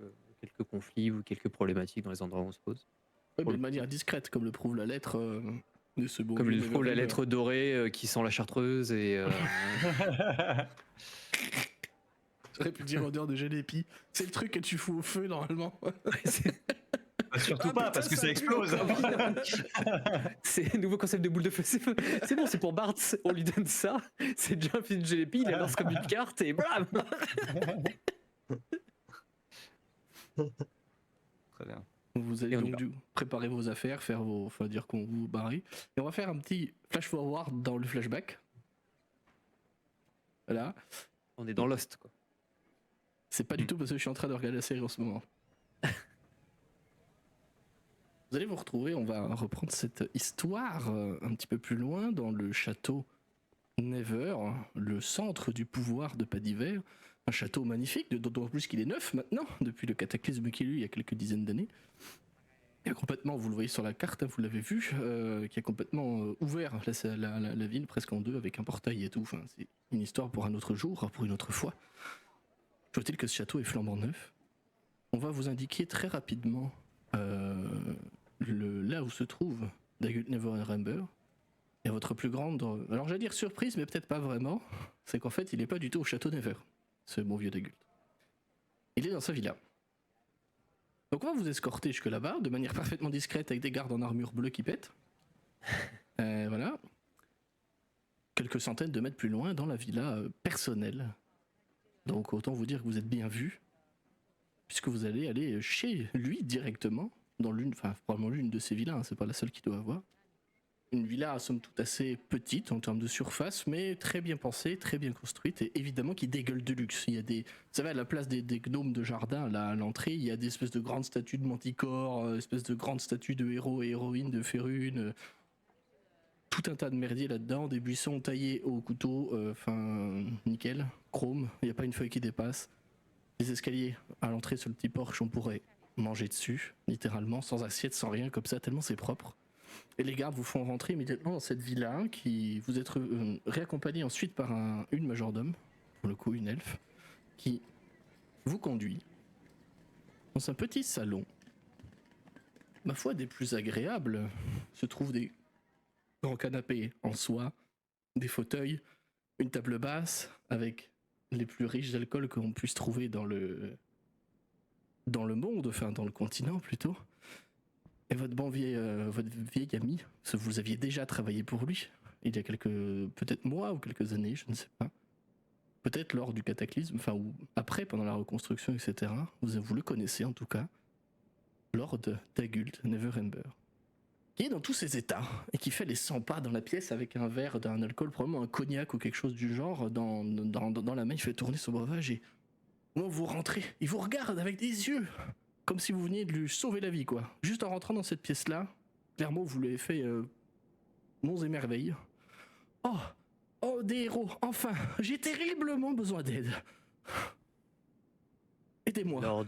conflits ou quelques problématiques dans les endroits où on se pose. Ouais, Pour mais le de manière discrète, comme le prouve la lettre de ce beau Comme vieux il faut, la Neverwinter. lettre dorée qui sent la chartreuse et J'aurais pu dire odeur de gélépi. C'est le truc que tu fous au feu normalement. surtout Ah, pas, putain, parce que ça pue explose. encore. c'est un nouveau concept de boule de feu. C'est bon, c'est pour Bart, on lui donne ça. C'est déjà un film de Gélépi, il la lance comme une carte et blam. Très bien. Vous allez Et on y donc va. préparer vos affaires, faire vos, enfin dire qu'on vous barrez. Et on va faire un petit flash forward dans le flashback. Voilà. On est dans Lost, quoi. C'est pas du tout parce que je suis en train de regarder la série en ce moment. Vous allez vous retrouver, on va reprendre cette histoire un petit peu plus loin dans le château Never, le centre du pouvoir de Pas d'Hiver. Un château magnifique, d'autant plus qu'il est neuf maintenant, depuis le cataclysme qu'il y a eu il y a quelques dizaines d'années. Il a complètement, vous le voyez sur la carte, hein, vous l'avez vu, qui a complètement ouvert la ville presque en deux avec un portail et tout. Enfin, c'est une histoire pour un autre jour, pour une autre fois. Faut-il que ce château est flambant neuf. On va vous indiquer très rapidement là où se trouve Daggett Neverember. Et à votre plus grande, alors j'allais dire surprise, mais peut-être pas vraiment, c'est qu'en fait il n'est pas du tout au château Never, ce bon vieux Daggett. Il est dans sa villa. Donc on va vous escorter jusque là-bas, de manière parfaitement discrète, avec des gardes en armure bleue qui pètent. Voilà. Quelques centaines de mètres plus loin, dans la villa personnelle. Donc autant vous dire que vous êtes bien vu, puisque vous allez aller chez lui directement, dans probablement l'une de ses villas, hein, c'est pas la seule qu'il doit avoir. Une villa, somme toute, assez petite en termes de surface, mais très bien pensée, très bien construite, et évidemment qui dégueule de luxe. Il y a vous savez, à la place des gnomes de jardin, là, à l'entrée, il y a des espèces de grandes statues de manticore, espèces de grandes statues de héros et héroïnes, de férunes, tout un tas de merdier là-dedans, des buissons taillés au couteau, nickel, chrome, il n'y a pas une feuille qui dépasse. Les escaliers à l'entrée sur le petit porche, on pourrait manger dessus, littéralement, sans assiette, sans rien, comme ça, tellement c'est propre. Et les gardes vous font rentrer immédiatement dans cette villa qui vous êtes réaccompagné ensuite par une majordome, pour le coup une elfe, qui vous conduit dans un petit salon. Ma foi, des plus agréables se trouvent des grand canapé en soie, des fauteuils, une table basse avec les plus riches alcools qu'on puisse trouver dans le monde, enfin dans le continent plutôt. Et votre vieil ami, parce que vous aviez déjà travaillé pour lui, il y a peut-être mois ou quelques années, je ne sais pas. Peut-être lors du cataclysme, enfin ou après, pendant la reconstruction, etc. Vous le connaissez en tout cas. Lord Dagult Neverember. Qui est dans tous ses états et qui fait les 100 pas dans la pièce avec un verre d'un alcool, probablement un cognac ou quelque chose du genre, dans la main, il fait tourner son breuvage et au moment où vous rentrez, il vous regarde avec des yeux comme si vous veniez de lui sauver la vie, quoi. Juste en rentrant dans cette pièce-là, clairement, vous lui avez fait monts et merveilles. Oh, des héros, enfin, j'ai terriblement besoin d'aide. Aidez-moi. Lord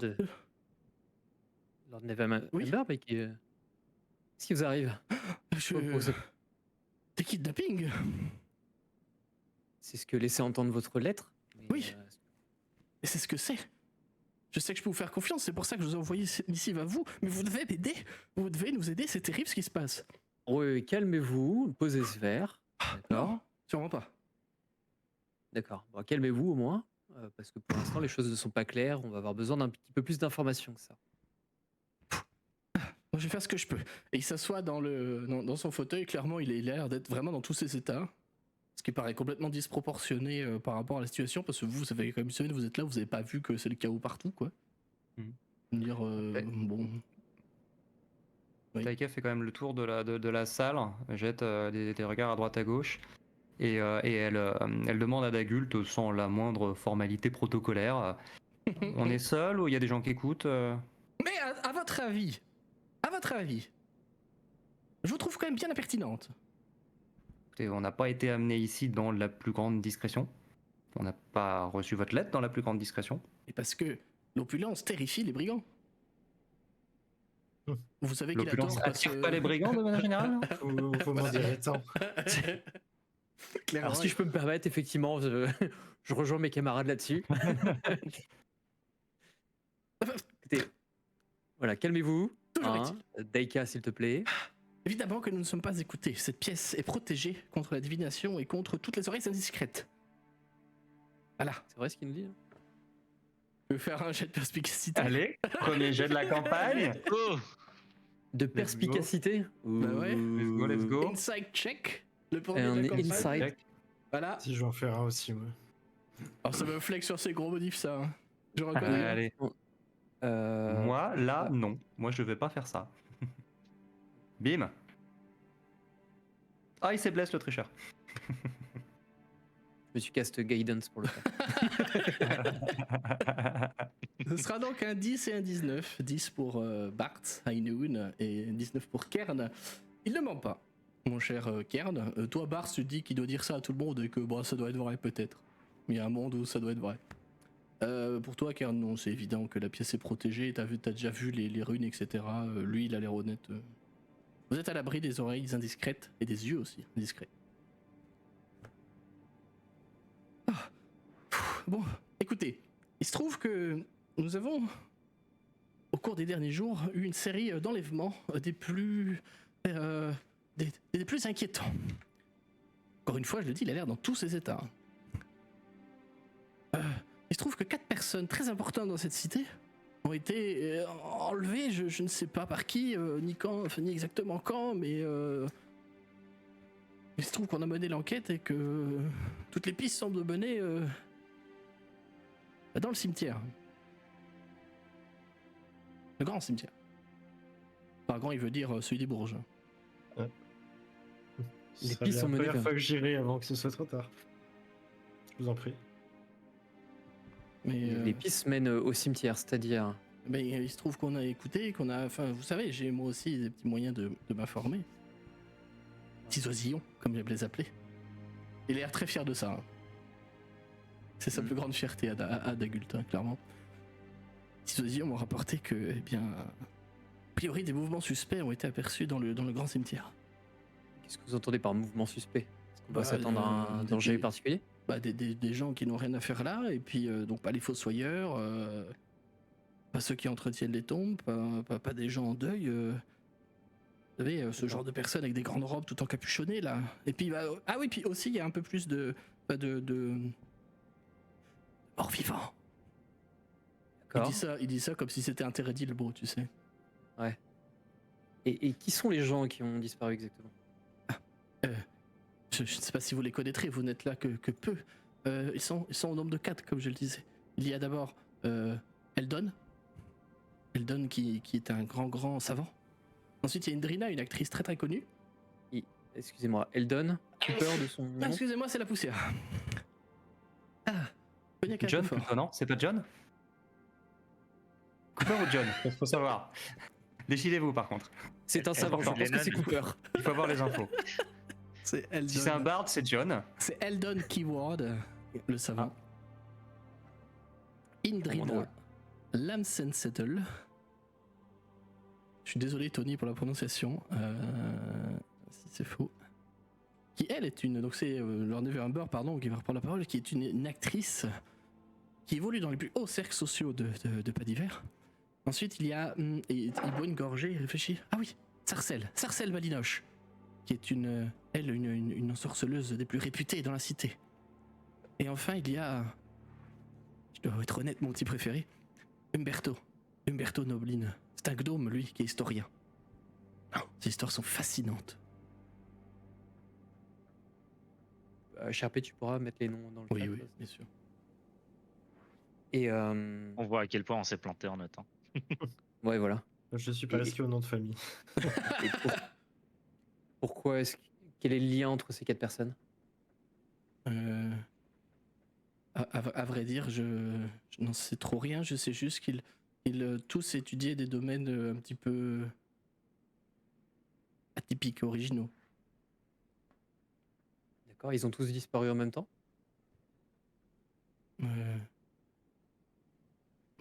Neverember, Oui. mais qu'est-ce qui vous arrive? Des kidnappings. C'est ce que laissait entendre votre lettre. Mais, Oui. Et c'est ce que c'est. Je sais que je peux vous faire confiance, c'est pour ça que je vous ai envoyé cette missive à vous, mais vous devez m'aider. Vous devez nous aider, c'est terrible ce qui se passe. Oui, calmez-vous, posez ce verre. D'accord. Non, sûrement pas. D'accord. Bon, calmez-vous au moins, parce que pour l'instant les choses ne sont pas claires. On va avoir besoin d'un petit peu plus d'informations que ça. Je vais faire ce que je peux. Et il s'assoit dans son fauteuil, clairement il a l'air d'être vraiment dans tous ses états. Ce qui paraît complètement disproportionné par rapport à la situation, parce que vous avez quand même une semaine, vous êtes là, vous avez pas vu que c'est le chaos partout, quoi. Dire, bon... Oui. Taika fait quand même le tour de la salle, jette des regards à droite à gauche, et elle demande à Dagult, sans la moindre formalité protocolaire, on est seul ou il y a des gens qui écoutent Mais à votre avis, je vous trouve quand même bien impertinente. Écoutez, on n'a pas été amené ici dans la plus grande discrétion. On n'a pas reçu votre lettre dans la plus grande discrétion. Et parce que l'opulence terrifie les brigands. Vous savez qu'il a L'opulence tort attire pas les brigands de manière générale. Faut m'en dire tant. Clairement, Alors si je peux me permettre, effectivement, je rejoins mes camarades là-dessus. Écoutez, voilà, calmez-vous. Toujours Daika, s'il te plaît. évidemment que nous ne sommes pas écoutés. Cette pièce est protégée contre la divination et contre toutes les oreilles indiscrètes. Voilà. C'est vrai ce qu'il nous dit, hein? Je vais faire un jet de perspicacité. Allez, premier jet de la campagne. Oh, De perspicacité. Bah ouais. Let's go. Inside check. Le premier Un de la campagne. inside. Voilà. Si je vais en faire un aussi, moi. Alors ça me flex sur ces gros modifs, ça. Hein. Je reconnais. Allez. Moi, là, non. Moi, je vais pas faire ça. Bim. Ah, il s'est blessé le tricheur. Je me suis cast guidance pour le faire. Ce sera donc un 10 et un 19. 10 pour Bart, Ainoun, et 19 pour Kern. Il ne ment pas, mon cher Kern. Toi, Bart, tu te dis qu'il doit dire ça à tout le monde et que bon, ça doit être vrai, peut-être. Il y a un monde où ça doit être vrai. Pour toi, Kern, non, c'est évident que la pièce est protégée. T'as déjà vu les runes, etc. Lui, il a l'air honnête. Vous êtes à l'abri des oreilles indiscrètes et des yeux aussi indiscrets. Ah. Bon, écoutez, il se trouve que nous avons, au cours des derniers jours, eu une série d'enlèvements des plus inquiétants. Encore une fois, je le dis, il a l'air dans tous ses états. Il se trouve que 4 personnes très importantes dans cette cité ont été enlevées, je ne sais pas par qui, ni quand, enfin, ni exactement quand, mais il se trouve qu'on a mené l'enquête et que toutes les pistes semblent mener dans le cimetière. Le grand cimetière. Par grand, il veut dire celui des Bourges. Les Ça pistes sont la menées première vers- fois que j'irai avant que ce soit trop tard. Je vous en prie. Mais, Les pistes mènent au cimetière, c'est-à-dire. mais il se trouve qu'on a écouté, qu'on a. Enfin, vous savez, j'ai moi aussi des petits moyens de m'informer. Petits oisillons, comme j'aime les appeler. Il a l'air très fier de ça. Hein. C'est sa plus grande fierté à Dagult, hein, clairement. Petits oisillons m'ont rapporté que, eh bien, a priori, des mouvements suspects ont été aperçus dans le grand cimetière. Qu'est-ce que vous entendez par mouvement suspect? Est-ce qu'on doit Bah, s'attendre à un danger des- particulier? Bah, des gens qui n'ont rien à faire là, et puis donc pas les fossoyeurs, pas ceux qui entretiennent les tombes, pas des gens en deuil. Vous savez, ce genre de personnes avec des grandes robes tout encapuchonnées là. Et puis ah oui, puis aussi il y a un peu plus de morts vivants. D'accord. Il dit ça comme si c'était interdit le beau, tu sais. Et qui sont les gens qui ont disparu exactement? Je ne sais pas si vous les connaîtrez, vous n'êtes là que peu. Ils sont au nombre de 4, comme je le disais. Il y a d'abord Eldon. Eldon qui est un grand savant. Ensuite, il y a Indrina, une actrice très très connue. Excusez-moi, Eldon, Cooper de son Ah, nom. excusez-moi, c'est la poussière. Ah, Cognac un peu John fort. plutôt, non? C'est pas John? Cooper ou John? Faut savoir. Décidez-vous par contre. C'est un savant, je pense que c'est Cooper. Il faut avoir les infos. C'est Eldon. Si c'est un bard, c'est John. C'est Eldon Keyword, le savant. Indrina drôle. Lamsensettle. Je suis désolé Tony pour la prononciation, si c'est faux. Qui elle est une, donc c'est leur neveu Humber, pardon, qui va reprendre la parole, qui est une actrice qui évolue dans les plus hauts cercles sociaux de Pas d'hiver. Ensuite il y a, il boit une gorgée, il réfléchit. Ah oui, Sarcelle Malinoche, qui est une ensorceleuse des plus réputées dans la cité. Et enfin il y a, je dois être honnête, mon petit préféré, Umberto Noblin. C'est un gnome, lui, qui est historien. Oh, ces histoires sont fascinantes. Sharpé, tu pourras mettre les noms dans le chat. Oui, bien sûr. Et On voit à quel point on s'est planté en notant. ouais, voilà. Je suis pas resté au nom de famille. Et pourquoi quel est le lien entre ces 4 personnes? À vrai dire, je n'en sais trop rien. Je sais juste qu'ils tous étudiaient des domaines un petit peu atypiques, originaux. D'accord, ils ont tous disparu en même temps?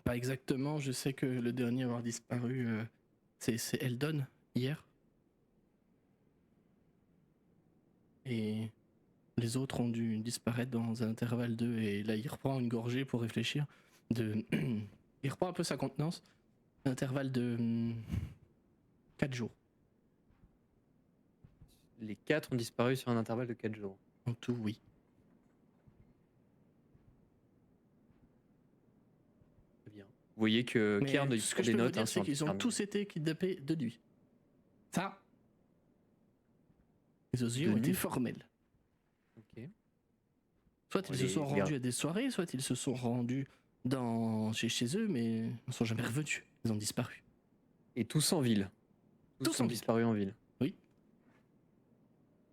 Pas exactement. Je sais que le dernier à avoir disparu, c'est Eldon, hier. Et les autres ont dû disparaître dans un intervalle d'eux. Et là, il reprend une gorgée pour réfléchir. Il reprend un peu sa contenance. Un intervalle de 4 jours. Les 4 ont disparu sur un intervalle de 4 jours. En tout, oui. Très bien. Vous voyez que Mais Kern ce que prend je des peux vous notes. dire, hein, c'est sur un qu'ils ont carnet. tous été kidnappés de nuit. Ça, les osiers ont De été nuit formels. Ok. Soit ils se sont rendus à des soirées, soit ils se sont rendus chez eux, mais ils ne sont jamais revenus. Ils ont disparu. Et tous en ville. Tous sont en ville. disparus en ville. Oui.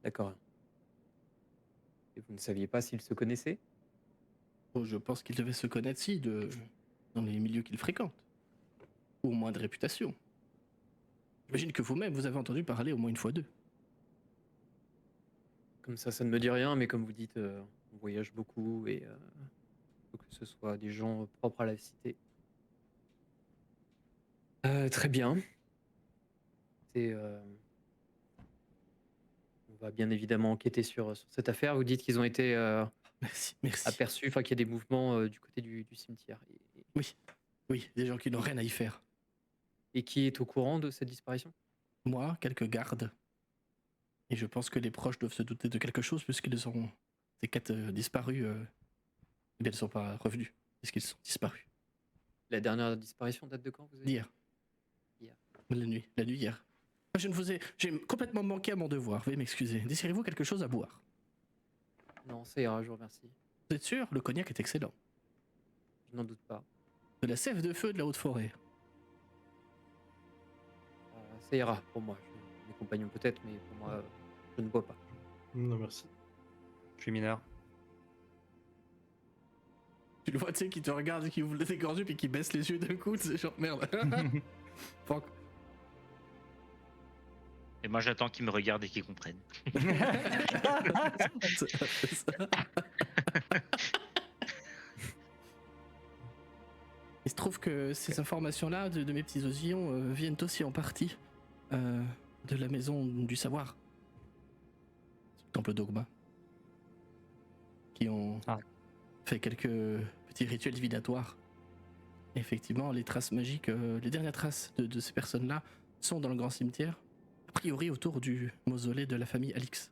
D'accord. Et vous ne saviez pas s'ils se connaissaient? Oh, je pense qu'ils devaient se connaître, si, dans les milieux qu'ils fréquentent. Ou au moins de réputation. J'imagine que vous-même, vous avez entendu parler au moins une fois d'eux. Comme ça ne me dit rien, mais comme vous dites, on voyage beaucoup et faut que ce soit des gens propres à la cité. Très bien. On va bien évidemment enquêter sur cette affaire. Vous dites qu'ils ont été Merci. aperçus, enfin qu'il y a des mouvements du côté du cimetière. Oui, des gens qui n'ont rien à y faire. Et qui est au courant de cette disparition? Moi, quelques gardes. Et je pense que les proches doivent se douter de quelque chose, puisqu'ils ont... Ces 4 disparus, eh bien, ils ne sont pas revenus, puisqu'ils sont disparus. La dernière disparition date de quand, vous avez dit? Hier. La nuit hier. J'ai complètement manqué à mon devoir, veuillez m'excuser. Désirez-vous quelque chose à boire? Non, ça ira, je vous remercie. Vous êtes sûr? Le cognac est excellent. Je n'en doute pas. De la sève de feu de la haute forêt. Ça ira pour moi. Mes compagnons peut-être, mais pour moi, je ne bois pas. Non, merci. Je suis mineur. Tu le vois, tu sais, qui te regarde, qui ouvre les yeux, puis qui baisse les yeux d'un coup, c'est genre merde. Fuck. Et moi, j'attends qu'ils me regardent et qu'ils comprennent. Il se trouve que ces informations-là de mes petits osillons viennent aussi en partie de la maison du savoir. Du temple dogma. Qui ont fait quelques petits rituels divinatoires. Et effectivement, les traces magiques, les dernières traces de ces personnes-là sont dans le grand cimetière, a priori autour du mausolée de la famille Alix.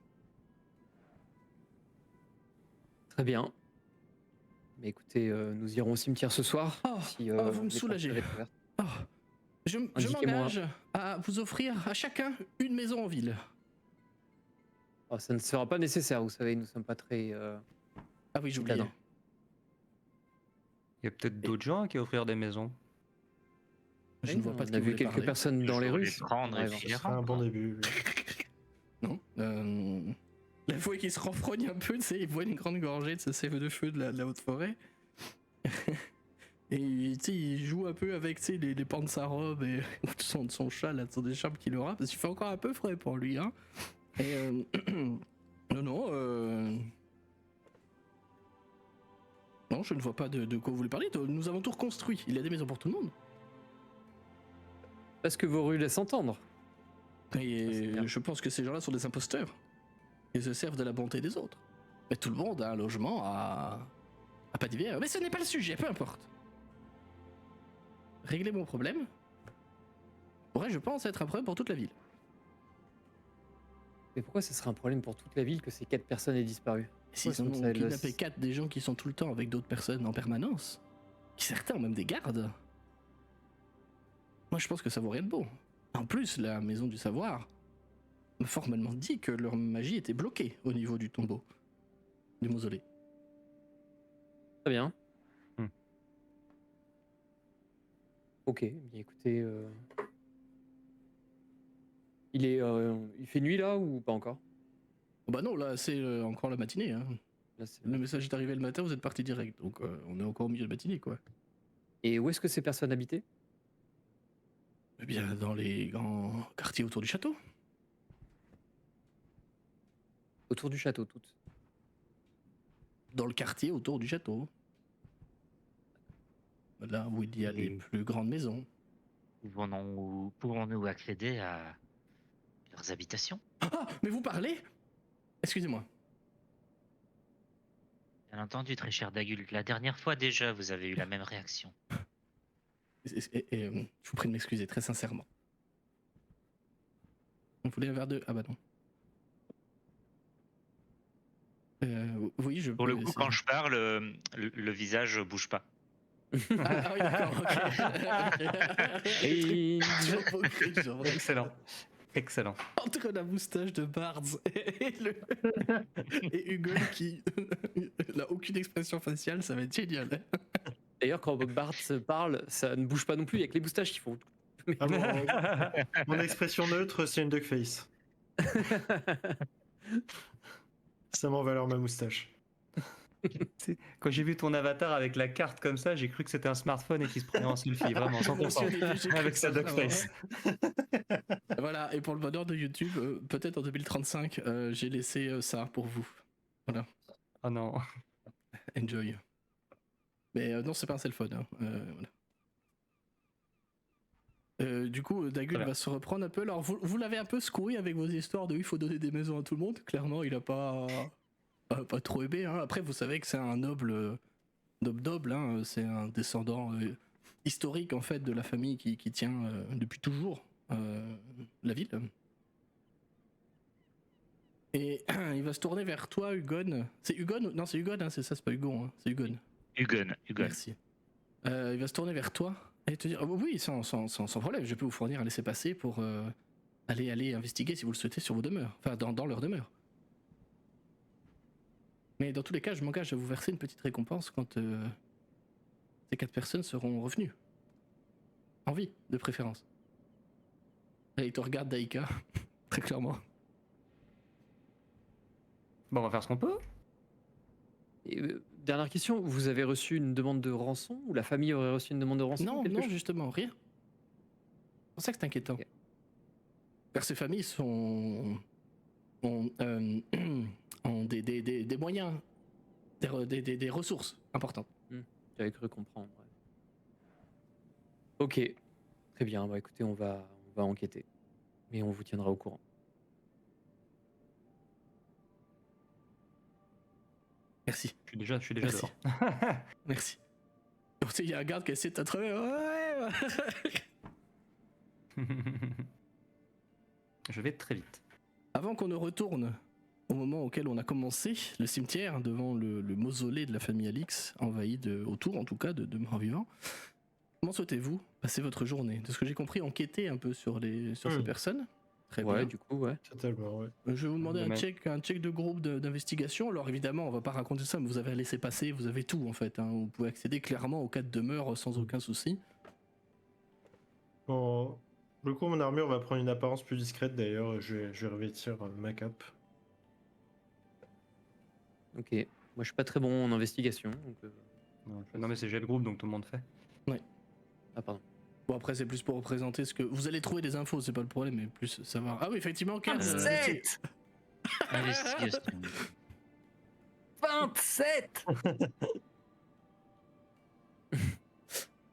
Très bien. Mais écoutez, nous irons au cimetière ce soir. Oh, si, vous me les soulagez. portes sont ouvertes. Oh, je Indiquez-moi. m'engage à vous offrir à chacun une maison en ville. Oh, ça ne sera pas nécessaire, vous savez, nous sommes pas très. Ah oui, j'oubliais. Citadin. Il y a peut-être d'autres gens qui offrirent des maisons. Je ne vois pas de On qui a vous vu voulez quelques parler. personnes dans les Toujours rues. les prendre et Ouais, puis Ce les serait un rendre. bon début. Non. La fois qu'il se renfrogne un peu, tu sais, il boit une grande gorgée de ce sève de feu de la haute forêt. Et tu sais, il joue un peu avec tu sais, les pans de sa robe et de son chat, là, de son écharpe qu'il aura, parce qu'il fait encore un peu frais pour lui. Hein. Et non, je ne vois pas de quoi vous voulez parler. Nous avons tout reconstruit. Il y a des maisons pour tout le monde. Parce que vos rues laissent entendre. c'est Et bien. je pense que ces gens-là sont des imposteurs. Ils se servent de la bonté des autres. Mais tout le monde a un logement à pas d'hiver. Mais ce n'est pas le sujet, peu importe. Régler mon problème pourrait, je pense, être un problème pour toute la ville. Mais pourquoi ce serait un problème pour toute la ville que ces 4 personnes aient disparu? Et s'ils Ouais, ont comme ça, kidnappé 4 des gens qui sont tout le temps avec d'autres personnes en permanence, qui certains ont même des gardes, moi je pense que ça vaut rien de beau. En plus, la maison du savoir m'a formellement dit que leur magie était bloquée au niveau du tombeau, du mausolée. Très bien. Hmm. Ok, bien écoutez. Il fait nuit là ou pas encore? Oh bah non, là c'est encore la matinée. Hein. Là, c'est Le vrai. message est arrivé le matin, vous êtes parti direct, donc on est encore au milieu de matinée quoi. Et où est-ce que ces personnes habitaient? Eh bien, dans les grands quartiers autour du château. Autour du château, toutes. Dans le quartier autour du château. Là où il y a les Et- plus grandes maisons. Pouvons-nous accéder à leurs habitations? Ah, mais vous parlez? Excusez-moi. Bien entendu, très cher Dagul. La dernière fois déjà, vous avez eu la même réaction. Je vous prie de m'excuser très sincèrement. Vous voulez un verre de... Ah bah non. Oui, je Pour le peux coup, essayer. quand je parle, le visage bouge pas. Ah oui, d'accord, ok. Et- J'ai compris, j'ai compris. Excellent. Excellent. Entre la moustache de Bards et Hugo qui n'a aucune expression faciale, ça va être génial. D'ailleurs, quand Bart se parle, ça ne bouge pas non plus, il y a que les moustaches qui font. Ah bon, mon expression neutre, c'est une duckface. Ça m'en valeur ma moustache. Quand j'ai vu ton avatar avec la carte comme ça, j'ai cru que c'était un smartphone et qu'il se prenait en selfie, vraiment, sans Moi aussi, au comprendre. début, j'ai cru Avec que sa ça, duckface. Voilà, et pour le bonheur de YouTube, peut-être en 2035, j'ai laissé ça pour vous. Oh non. Enjoy. Mais non, c'est pas un cell phone. Hein. Voilà. Du coup, Dagul Très bien. va se reprendre un peu. Alors, vous l'avez un peu secoué avec vos histoires de il faut donner des maisons à tout le monde. Clairement, il a pas trop aimé. Hein. Après, vous savez que c'est un noble, noble, hein. C'est un descendant historique en fait de la famille qui tient depuis toujours la ville. Et il va se tourner vers toi, Hugon. C'est Hugon? Non, c'est Hugon, hein, c'est ça, c'est pas Hugon, hein, c'est Hugon. Hugon. Merci. Il va se tourner vers toi et te dire oui, sans problème, je peux vous fournir un laissez-passer pour aller investiguer si vous le souhaitez sur vos demeures, enfin dans leur demeure. Mais dans tous les cas, je m'engage à vous verser une petite récompense quand ces 4 personnes seront revenues. En vie, de préférence. Et il te regarde, Daika, très clairement. Bon, on va faire ce qu'on peut. Et, dernière question, vous avez reçu une demande de rançon ou la famille aurait reçu une demande de rançon? Non, quelque non, chose justement, rien. C'est pour ça que c'est inquiétant. Ok. Car ces familles ont des moyens, des ressources importantes. J'avais cru comprendre. Ouais. Ok, très bien. Bah, écoutez, on va enquêter. Mais on vous tiendra au courant. Merci, Je suis déjà Merci. dehors. merci. Donc, tu sais, il y a un garde qui essaie de t'attraper. Ouais. Je vais très vite. Avant qu'on ne retourne au moment auquel on a commencé, le cimetière devant le mausolée de la famille Alix, envahi autour en tout cas de morts vivants, comment souhaitez-vous passer votre journée? De ce que j'ai compris, enquêter un peu sur ces personnes. Très Ouais, bien. du coup, ouais. Totalement, ouais. Je vais vous demander De un même. check de groupe d'investigation. Alors évidemment, on va pas raconter ça, mais vous avez laissé passer, vous avez tout en fait. Hein. Vous pouvez accéder clairement aux 4 demeures sans aucun souci. Bon, pour le coup, mon armure va prendre une apparence plus discrète d'ailleurs. Je vais revêtir ma cape. Ok. Moi, je suis pas très bon en investigation. Donc, Non, mais c'est jet de groupe, donc tout le monde fait. Ah, pardon. Bon après c'est plus pour représenter ce que... Vous allez trouver des infos, c'est pas le problème, mais plus savoir... Ah oui effectivement, Ken, 27 Investigation. 27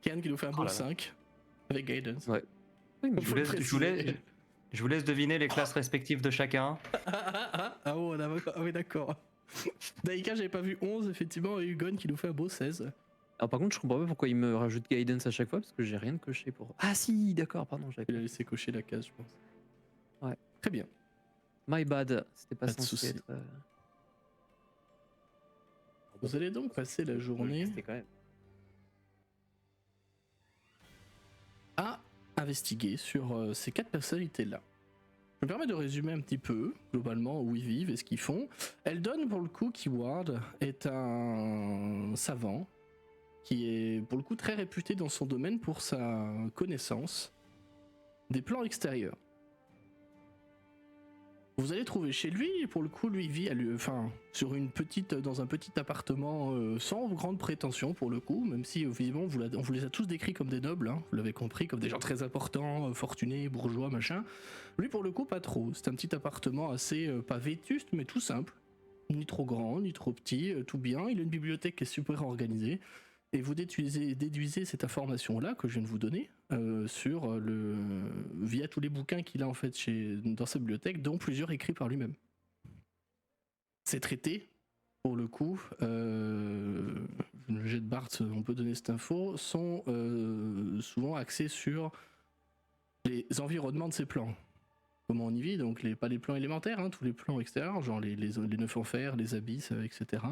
Ken qui nous fait un Oh beau là là. 5 avec Guidance. Ouais. Oui, mais Je vous laisse deviner les classes respectives de chacun. Ah oui d'accord. Daika j'avais pas vu 11 effectivement, et Hugon qui nous fait un beau 16. Alors, par contre, je comprends pas pourquoi il me rajoute guidance à chaque fois parce que j'ai rien de coché pour. Ah, si, d'accord, pardon, j'avais. Il a laissé cocher la case je pense. Ouais. Très bien. My bad, c'était pas Pas de censé souci. être. Vous allez donc passer la journée C'était quand même. à investiguer sur ces 4 personnalités-là. Je me permets de résumer un petit peu, globalement, où ils vivent et ce qu'ils font. Eldon, pour le coup, Keyward, est un savant qui est, pour le coup, très réputé dans son domaine pour sa connaissance des plans extérieurs. Vous allez trouver chez lui, et pour le coup, lui, il vit dans un petit appartement sans grande prétention, pour le coup, même si, visiblement, on vous les a tous décrits comme des nobles, hein, vous l'avez compris, comme des gens très importants, fortunés, bourgeois, machin. Lui, pour le coup, pas trop. C'est un petit appartement assez, pas vétuste, mais tout simple. Ni trop grand, ni trop petit, tout bien. Il a une bibliothèque qui est super organisée. Et vous déduisez cette information-là que je viens de vous donner via tous les bouquins qu'il a en fait dans sa bibliothèque, dont plusieurs écrits par lui-même. Ces traités, pour le coup, le jet de Bart, on peut donner cette info, sont souvent axés sur les environnements de ces plans. Comment on y vit, donc pas les plans élémentaires, hein, tous les plans extérieurs, genre les 9 enfers, les abysses, etc.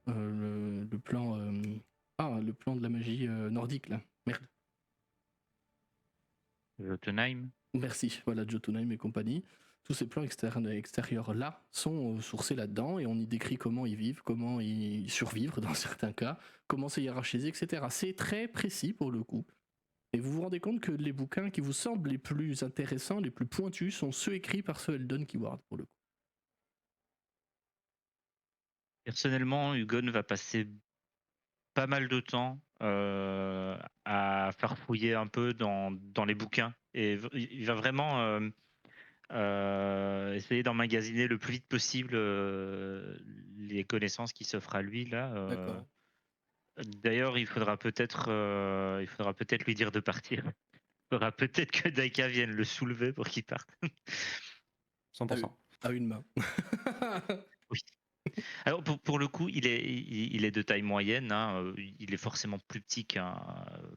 Le plan de la magie nordique là. Merde. Jotunheim. Merci. Voilà, Jotunheim et compagnie. Tous ces plans extérieurs là sont sourcés là-dedans et on y décrit comment ils vivent, comment ils survivent dans certains cas, comment c'est hiérarchisé, etc. C'est très précis pour le coup. Et vous vous rendez compte que les bouquins qui vous semblent les plus intéressants, les plus pointus, sont ceux écrits par ce Eldon Keyward pour le coup. Personnellement, Hugon va passer pas mal de temps à farfouiller un peu dans les bouquins. Et il va vraiment essayer d'emmagasiner le plus vite possible les connaissances qui s'offrent à lui là. D'accord. D'ailleurs, il faudra peut-être lui dire de partir. Il faudra peut-être que Daika vienne le soulever pour qu'il parte. 100%. À une main. Oui. Alors pour le coup, il est de taille moyenne. Hein, il est forcément plus petit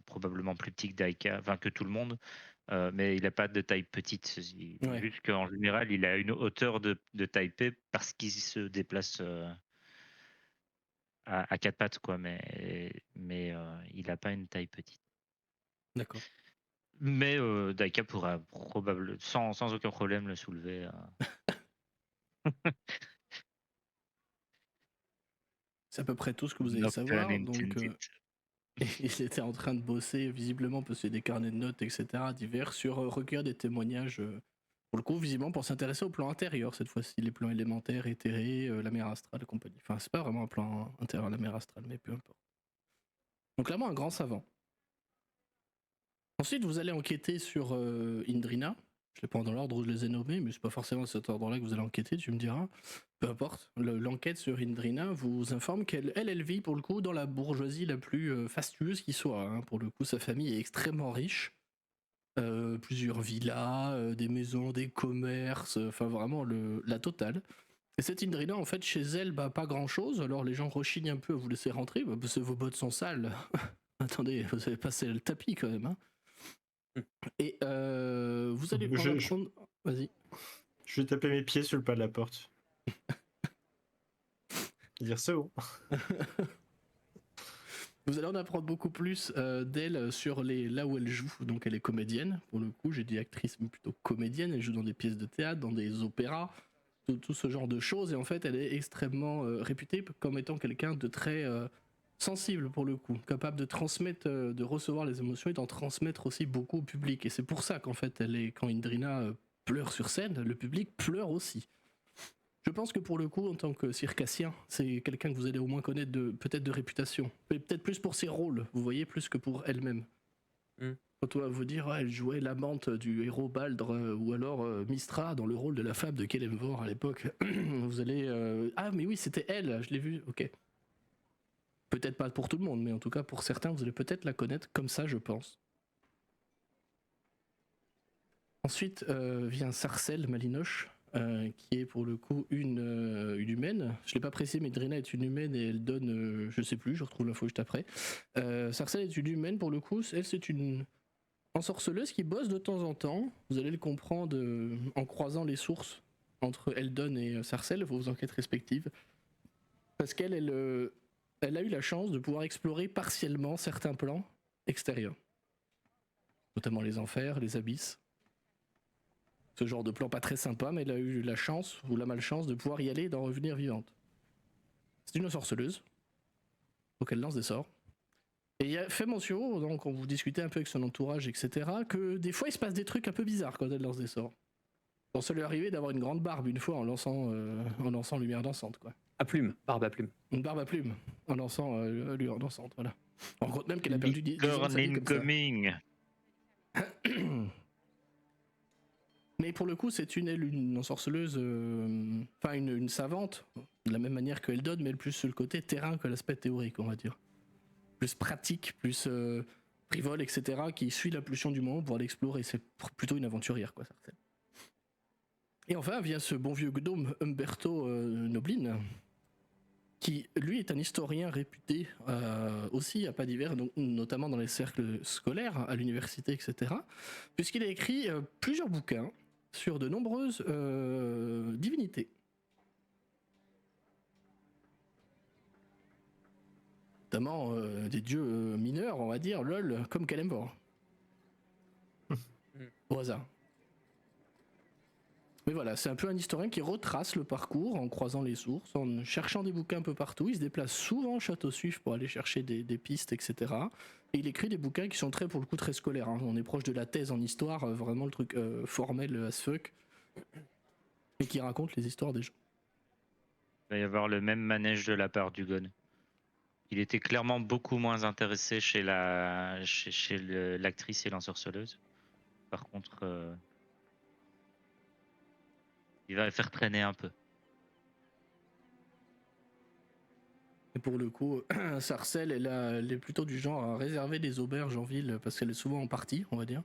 probablement plus petit que Daika, enfin que tout le monde. Mais il n'a pas de taille petite. Ouais. Juste qu'en général, il a une hauteur de taille P parce qu'il se déplace à 4 pattes, quoi. Mais il n'a pas une taille petite. D'accord. Mais Daika pourra probablement, sans aucun problème, le soulever. C'est à peu près tout ce que vous allez Not savoir. pun Donc, intended. il était en train de bosser, visiblement, parce qu'il y a des carnets de notes, etc., divers, sur recueillir des témoignages, pour le coup, visiblement, pour s'intéresser au plan intérieur, cette fois-ci, les plans élémentaires, éthérés, la mer astrale et compagnie. Enfin, c'est pas vraiment un plan intérieur, la mer astrale, mais peu importe. Donc, clairement, un grand savant. Ensuite, vous allez enquêter sur Indrina. Je ne sais pas dans l'ordre où je les ai nommés, mais c'est pas forcément cet ordre-là que vous allez enquêter, tu me diras. Peu importe. L'enquête sur Indrina vous informe qu'elle vit pour le coup dans la bourgeoisie la plus fastueuse qui soit. Hein. Pour le coup, sa famille est extrêmement riche. Plusieurs villas, des maisons, des commerces, enfin vraiment la totale. Et cette Indrina, en fait, chez elle, pas grand-chose. Alors les gens rechignent un peu à vous laisser rentrer, parce que vos bottes sont sales. Attendez, vous avez passé le tapis quand même. Hein. Et vous allez en apprendre. Vas-y. Je vais taper mes pieds sur le pas de la porte. Dire c'est bon. Vous allez en apprendre beaucoup plus d'elle sur là où elle joue. Donc elle est comédienne, pour le coup, j'ai dit actrice, mais plutôt comédienne. Elle joue dans des pièces de théâtre, dans des opéras, tout ce genre de choses. Et en fait, elle est extrêmement réputée comme étant quelqu'un de très sensible, pour le coup, capable de transmettre, de recevoir les émotions et d'en transmettre aussi beaucoup au public. Et c'est pour ça qu'en fait, quand Indrina pleure sur scène, le public pleure aussi. Je pense que pour le coup, en tant que circassien, c'est quelqu'un que vous allez au moins connaître peut-être de réputation. Et peut-être plus pour ses rôles, vous voyez, plus que pour elle-même. Quand on va vous dire, elle jouait l'amante du héros Baldr, ou alors Mystra dans le rôle de la femme de Kelemvor à l'époque, vous allez... Ah mais oui, c'était elle, je l'ai vue, ok. Peut-être pas pour tout le monde, mais en tout cas pour certains, vous allez peut-être la connaître comme ça, je pense. Ensuite vient Sarcelle Malinoche, qui est pour le coup une humaine. Je ne l'ai pas précisé, mais Drina est une humaine et elle donne, je ne sais plus, je retrouve l'info juste après. Sarcelle est une humaine pour le coup, elle c'est une ensorceleuse qui bosse de temps en temps. Vous allez le comprendre en croisant les sources entre Eldon et Sarcelle, vos enquêtes respectives. Parce qu'elle elle a eu la chance de pouvoir explorer partiellement certains plans extérieurs. Notamment les enfers, les abysses. Ce genre de plan pas très sympa, mais elle a eu la chance, ou la malchance, de pouvoir y aller et d'en revenir vivante. C'est une sorceleuse, donc elle lance des sorts. Et il a fait mention, donc quand vous discutez un peu avec son entourage, etc., que des fois il se passe des trucs un peu bizarres quand elle lance des sorts. Bon, ça lui est arrivé d'avoir une grande barbe une fois en lançant lumière dansante, quoi. À plume, barbe à plume. Une barbe à plume, en lançant lumière dansante, voilà. On compte même qu'elle a perdu 10 ans de Licorne sa vie comme ça. incoming. Mais pour le coup, c'est une ensorceleuse, enfin une savante, de la même manière qu'elle donne, mais plus sur le côté terrain que l'aspect théorique, on va dire. Plus pratique, plus frivole, etc., qui suit la pulsion du moment pour aller explorer. C'est plutôt une aventurière, quoi, certaine. Et enfin vient ce bon vieux gnome Umberto Noblin, qui lui est un historien réputé aussi à pas divers, donc, notamment dans les cercles scolaires, à l'université, etc., puisqu'il a écrit plusieurs bouquins sur de nombreuses divinités. Notamment des dieux mineurs, on va dire, lol, comme Kelemvor. Au hasard. Mais voilà, c'est un peu un historien qui retrace le parcours en croisant les sources, en cherchant des bouquins un peu partout. Il se déplace souvent au Château Suif pour aller chercher des pistes, etc. Et il écrit des bouquins qui sont pour le coup très scolaires. Hein. On est proche de la thèse en histoire, vraiment le truc formel as fuck, et qui raconte les histoires des gens. Il va y avoir le même manège de la part d'Hugon. Il était clairement beaucoup moins intéressé chez l'actrice et l'ensorceleuse. Par contre, il va faire traîner un peu. Et pour le coup, Sarcelle, elle est plutôt du genre à réserver des auberges en ville parce qu'elle est souvent en partie, on va dire.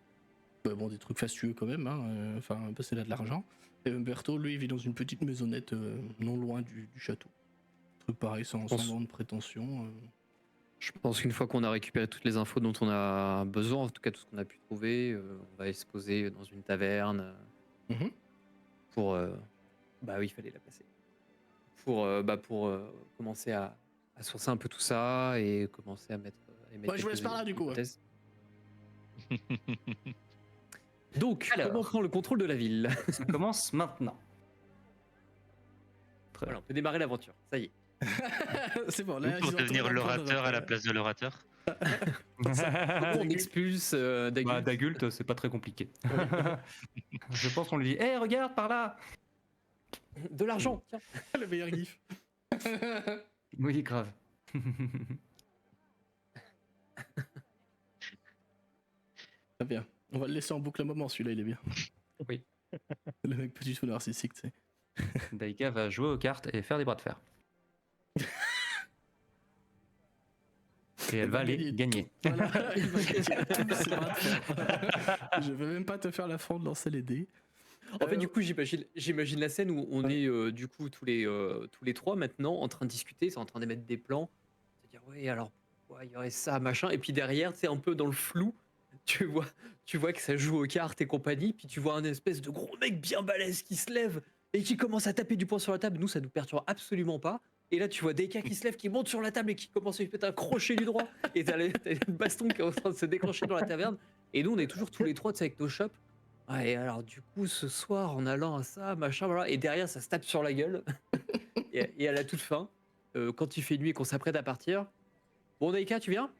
Bon, des trucs fastueux quand même, hein, enfin, parce qu'elle a de l'argent. Et Umberto, lui, vit dans une petite maisonnette non loin du château. Truc pareil, sans grande prétention. Je pense qu'une fois qu'on a récupéré toutes les infos dont on a besoin, en tout cas tout ce qu'on a pu trouver, on va aller se poser dans une taverne pour... bah oui, il fallait la passer. Pour commencer à sourcer un peu tout ça et commencer à mettre... Ouais, je vous laisse par là du coup. Ouais. Donc, alors, comment on prend le contrôle de la ville? Ça commence maintenant. Voilà, on peut démarrer l'aventure, ça y est. C'est bon, là, Pour devenir l'orateur à la place de l'orateur. On expulse Dagulte. Bah, Dagulte, c'est pas très compliqué. Je pense qu'on lui dit hey, regarde par là. De l'argent, tiens. Le meilleur gif. Oui, grave. Très bien. On va le laisser en boucle un moment, celui-là, il est bien. Oui. Le mec petit sous narcissique, tu sais. Daika va jouer aux cartes et faire des bras de fer. Et elle va les gagner. Voilà, il va gagner tous ses bras de fer. Je vais même pas te faire l'affront de lancer les dés. En fait, du coup, j'imagine la scène où on est du coup tous les trois maintenant en train de discuter, c'est en train d'émettre des plans, de dire ouais alors ouais, il y aurait ça machin, et puis derrière c'est un peu dans le flou, tu vois que ça joue aux cartes et compagnie, puis tu vois un espèce de gros mec bien balèze qui se lève et qui commence à taper du poing sur la table. Nous, ça nous perturbe absolument pas. Et là, tu vois Deika qui se lève, qui monte sur la table et qui commence à lui mettre un crochet du droit. Et t'as une baston qui est en train de se déclencher dans la taverne. Et nous, on est toujours tous les trois, tu sais, avec nos chopes. Ah, et alors, du coup, ce soir, en allant à ça, machin, voilà. Et derrière, ça se tape sur la gueule. Et à la toute fin, quand il fait nuit et qu'on s'apprête à partir, bon, Deika, tu viens?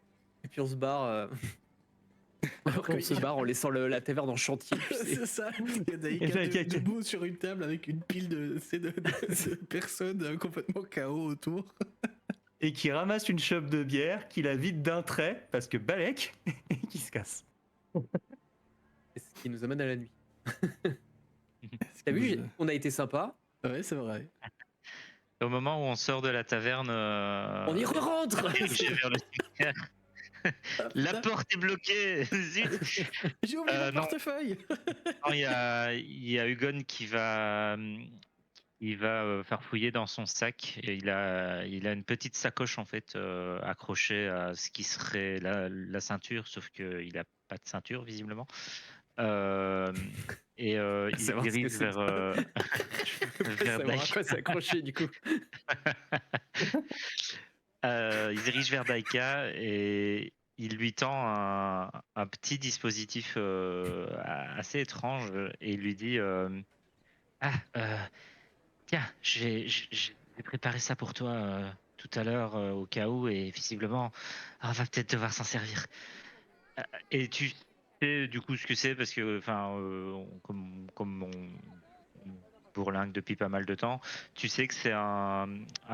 Et puis on se barre. On se barre en laissant la taverne en chantier. Tu sais. C'est ça. Il y a Daïka debout sur une table avec une pile de personnes complètement KO autour. Et qui ramasse une chope de bière, qui la vide d'un trait, parce que Balek, et qui se casse. Et ce qui nous amène à la nuit. T'as vu, on a été sympa. Ouais, c'est vrai. Au moment où on sort de la taverne, On y re-rentre. dirigé vers le cimetière. La porte est bloquée. Zut. J'ai oublié mon non. portefeuille. Non, il y a Hugon qui va faire fouiller dans son sac. Et il a une petite sacoche en fait accrochée à ce qui serait la ceinture, sauf qu'il n'a pas de ceinture visiblement. Et il se dirige vers Savoir à quoi s'accrocher du coup. Il dirige vers Daika et il lui tend un petit dispositif assez étrange et il lui dit tiens, j'ai préparé ça pour toi tout à l'heure au cas où et visiblement on va peut-être devoir s'en servir. Et tu sais du coup ce que c'est parce que comme on bourlingue depuis pas mal de temps, tu sais que c'est un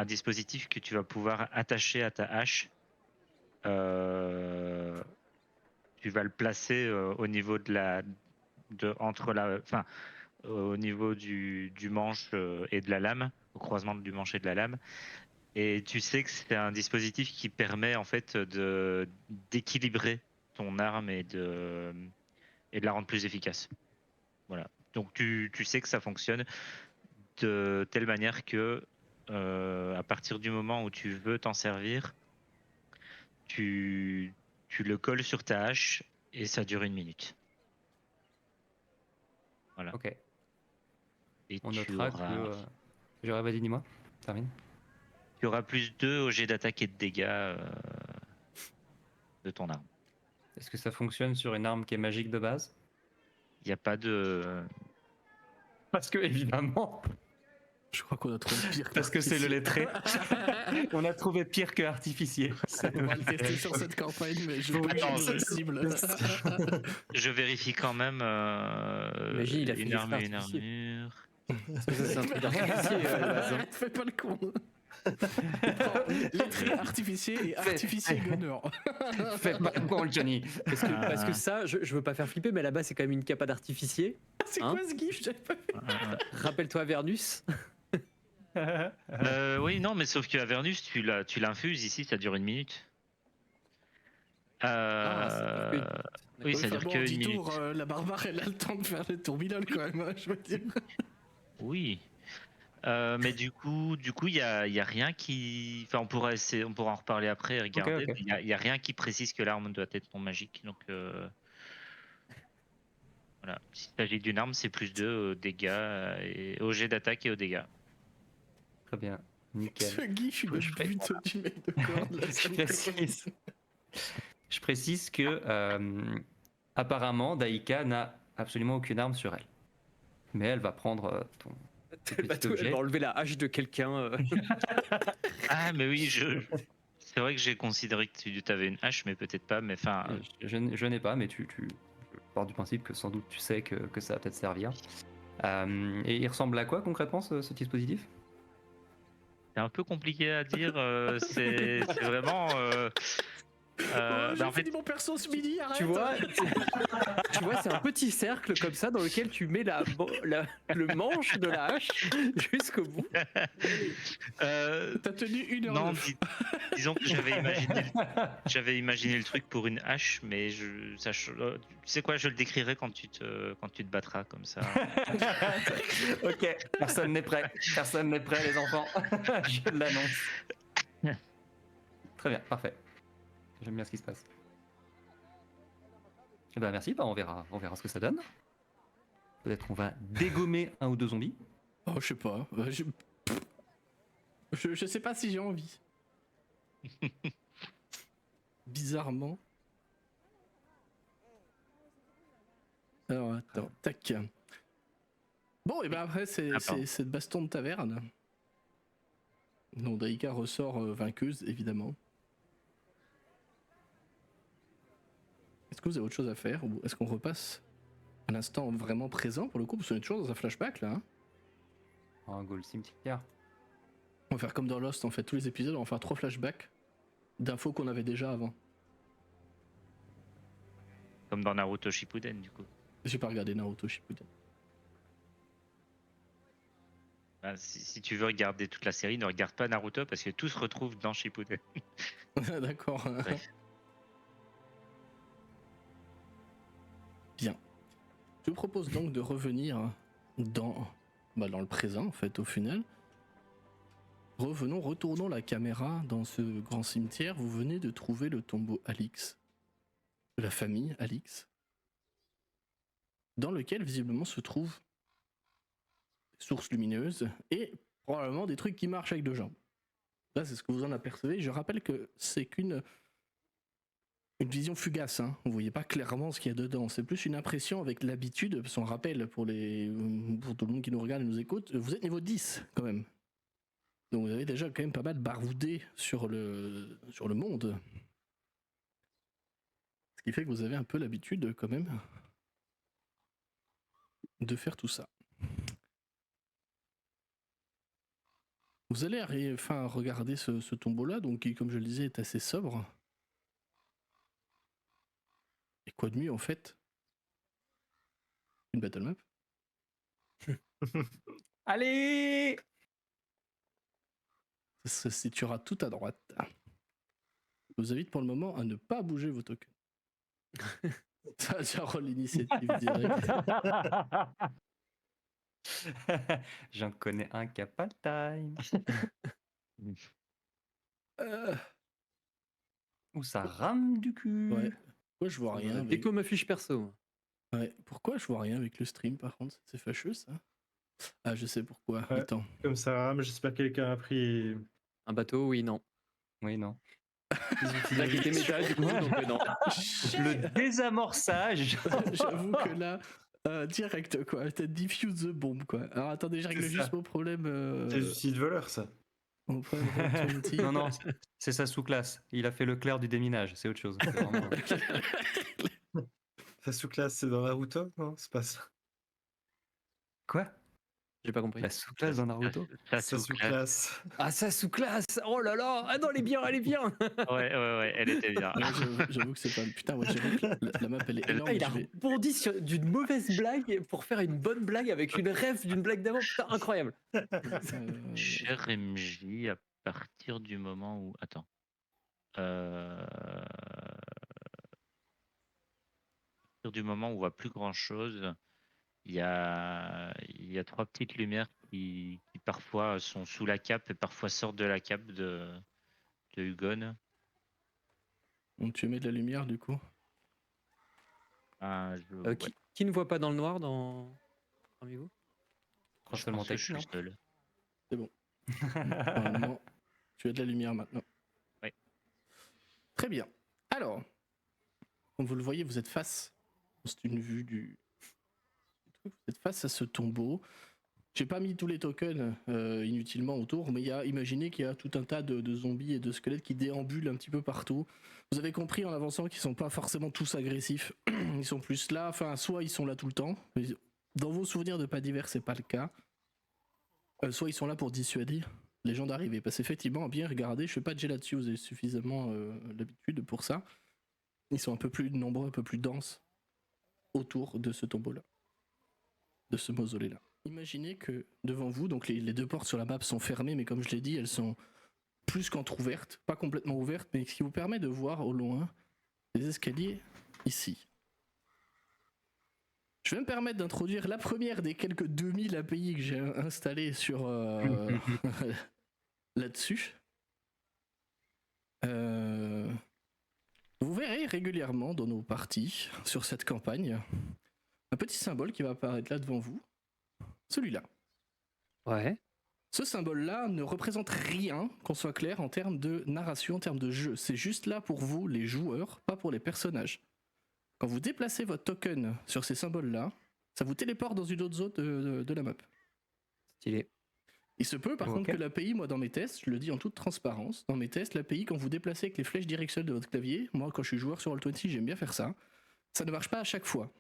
dispositif que tu vas pouvoir attacher à ta hache. Tu vas le placer au niveau au niveau du manche et de la lame, au croisement du manche et de la lame. Et tu sais que c'est un dispositif qui permet en fait d'équilibrer ton arme et de la rendre plus efficace. Voilà. Donc tu sais que ça fonctionne de telle manière que à partir du moment où tu veux t'en servir, tu le colles sur ta hache et ça dure 1 minute. Voilà. Ok. Et On tu notera auras, que. J'aurais vas-y, dis-moi. Termine. tu auras plus 2 au jet d'attaque et de dégâts de ton arme. Est-ce que ça fonctionne sur une arme qui est magique de base? Il n'y a pas de. Parce que, évidemment, Je crois qu'on a trouvé pire. parce que c'est le lettré. On a trouvé pire que artificier. On va le tester sur cette campagne, mais je Attends, vais cible. Je vérifie quand même Magie, il a fait une des arme et une artificiers. armure. Parce que ça, c'est un truc d'artificier à la base. Hein. Fais pas le con. Lettré artificier et artificier gunner. Fais pas le con, Johnny. Parce que ça, je veux pas faire flipper, mais là-bas, c'est quand même une capa d'artificier. C'est Hein quoi ce gif? J'avais pas vu. Rappelle-toi Avernus. Oui, non, mais sauf que Avernus, tu l'infuses ici, ça dure 1 minute. Oui, ça dure Bon, que 1 10 minute. tours, la barbare, elle a le temps de faire le tourbillon quand même, hein, je veux dire. Oui. Mais du coup, il y a rien qui. Enfin, on pourra en reparler après et regarder. Ok. Il y a rien qui précise que l'arme doit être non magique. Donc, voilà. S'il s'agit d'une arme, c'est plus 2 aux dégâts, et au jet d'attaque et aux dégâts. Très bien. Nickel. Ce gif, il me bute du mec de corde. Là, ça me fait Je précise que apparemment Daika n'a absolument aucune arme sur elle. Mais elle va prendre ton Elle va enlever la hache de quelqu'un. Ah, mais oui, c'est vrai que j'ai considéré que tu avais une hache, mais peut-être pas. Mais enfin, Je n'ai pas, mais je pars du principe que sans doute tu sais que ça va peut-être servir. Et il ressemble à quoi concrètement ce dispositif? c'est un peu compliqué à dire. C'est vraiment. J'ai En fait, fini mon perso ce midi, arrête. Tu vois, c'est un petit cercle comme ça dans lequel tu mets le manche de la hache jusqu'au bout. T'as tenu 1h09. non, disons que j'avais imaginé le truc pour une hache, mais tu sais quoi, je le décrirai quand tu te battras comme ça. Ok, personne n'est prêt. Personne n'est prêt, les enfants. Je l'annonce. Très bien, parfait. J'aime bien ce qui se passe. Eh ben, merci, on verra ce que ça donne. Peut-être qu'on va dégommer un ou deux zombies. Oh, je sais pas. Je sais pas si j'ai envie. Bizarrement. Alors, attends, tac. Bon, et ben après, c'est cette baston de taverne. Donc, Daika ressort vainqueuse, évidemment. Est-ce que vous avez autre chose à faire ou est-ce qu'on repasse un instant vraiment présent pour le coup? Parce qu'on est toujours dans un flashback là. Hein, Un goal cimetière. on va faire comme dans Lost en fait. Tous les épisodes, on va faire 3 flashbacks d'infos qu'on avait déjà avant. Comme dans Naruto Shippuden, du coup. J'ai pas regardé Naruto Shippuden. Ah, si tu veux regarder toute la série, ne regarde pas Naruto parce que tout se retrouve dans Shippuden. D'accord. Bref. Bien. Je vous propose donc de revenir dans le présent en fait au final. Retournons la caméra dans ce grand cimetière. Vous venez de trouver le tombeau Alix, de la famille Alix, dans lequel visiblement se trouvent des sources lumineuses et probablement des trucs qui marchent avec 2 jambes. Là, c'est ce que vous en apercevez. Je rappelle que c'est qu'une vision fugace. Hein. Vous voyez pas clairement ce qu'il y a dedans. C'est plus une impression avec l'habitude. Parce qu'on rappelle pour tout le monde qui nous regarde et nous écoute, vous êtes niveau 10 quand même. Donc vous avez déjà quand même pas mal baroudé sur le monde. Ce qui fait que vous avez un peu l'habitude quand même de faire tout ça. Vous allez regarder ce tombeau-là, donc qui, comme je le disais, est assez sobre. Et quoi de mieux en fait? Une battle map. Allez! Ça se situera tout à droite. Je vous invite pour le moment à ne pas bouger vos tokens. Ça, ça rend l'initiative directe. J'en connais un qui a pas le time. Ou ça rame du cul. Ouais. Pourquoi je vois rien avec... Déco ma fiche perso. Ouais. Pourquoi je vois rien avec le stream par contre? C'est fâcheux ça. Ah, je sais pourquoi. Ouais. Attends. Comme ça, j'espère que quelqu'un a pris Un bateau, oui, non. Oui, non. Là, qui était métal, du coup, donc non. Le désamorçage. J'avoue que là, direct quoi. T'as diffuse the bomb quoi. Alors attendez, je règle C'est juste ça. mon problème. C'est du site voleur, ça. Mon problème Roll20. Non, non, c'est sa sous-classe. Il a fait le clair du déminage, c'est autre chose. C'est vraiment- Sa sous-classe, c'est dans Naruto? Non, c'est pas ça. Quoi? J'ai pas compris. La sous-classe dans Naruto? Ça Sa sous-classe. Ah, ça sous-classe! Oh là là! Ah non, elle est bien, elle est bien! Ouais, elle était bien. Ouais, j'avoue que c'est pas. Putain, ouais, j'avoue que la map elle est énorme. Ah, il a je vais- rebondi sur d'une mauvaise blague pour faire une bonne blague avec une ref d'une blague d'avant. Putain, incroyable! Cher MJ, à partir du moment où. Attends. À partir du moment où on voit plus grand chose, il y a 3 petites lumières qui parfois sont sous la cape et parfois sortent de la cape de Hugon. Donc tu mets de la lumière du coup. Ah, ouais. Qui ne voit pas dans le noir parmi vous? Je Seulement pense que Tech, je suis non seul. Normalement, tu as de la lumière maintenant. Oui. Très bien. Alors, comme vous le voyez, vous êtes face. C'est une vue du truc. Vous êtes face à ce tombeau. J'ai pas mis tous les tokens inutilement autour, mais imaginez qu'il y a tout un tas de zombies et de squelettes qui déambulent un petit peu partout. Vous avez compris en avançant qu'ils sont pas forcément tous agressifs. Ils sont plus là, soit ils sont là tout le temps. Mais dans vos souvenirs de pas divers, c'est pas le cas. Soit ils sont là pour dissuader les gens d'arriver. Parce qu'effectivement, bien regarder, je fais pas de jet là-dessus, vous avez suffisamment l'habitude pour ça. Ils sont un peu plus nombreux, un peu plus denses autour de ce tombeau-là, de ce mausolée-là. Imaginez que devant vous, donc les 2 portes sur la map sont fermées, mais comme je l'ai dit, elles sont plus qu'entrouvertes, pas complètement ouvertes, mais ce qui vous permet de voir au loin les escaliers ici. Je vais me permettre d'introduire la première des quelques 2000 API que j'ai installées sur là-dessus. Vous verrez régulièrement dans nos parties, sur cette campagne, un petit symbole qui va apparaître là devant vous. Celui-là. Ouais. Ce symbole-là ne représente rien, qu'on soit clair, en termes de narration, en termes de jeu. C'est juste là pour vous, les joueurs, pas pour les personnages. Quand vous déplacez votre token sur ces symboles-là, ça vous téléporte dans une autre zone de la map. Stylé. Il se peut par Ok. contre que l'API, moi dans mes tests, je le dis en toute transparence, dans mes tests, l'API, quand vous déplacez avec les flèches directionnelles de votre clavier, moi quand je suis joueur sur Roll20, j'aime bien faire ça, ça ne marche pas à chaque fois.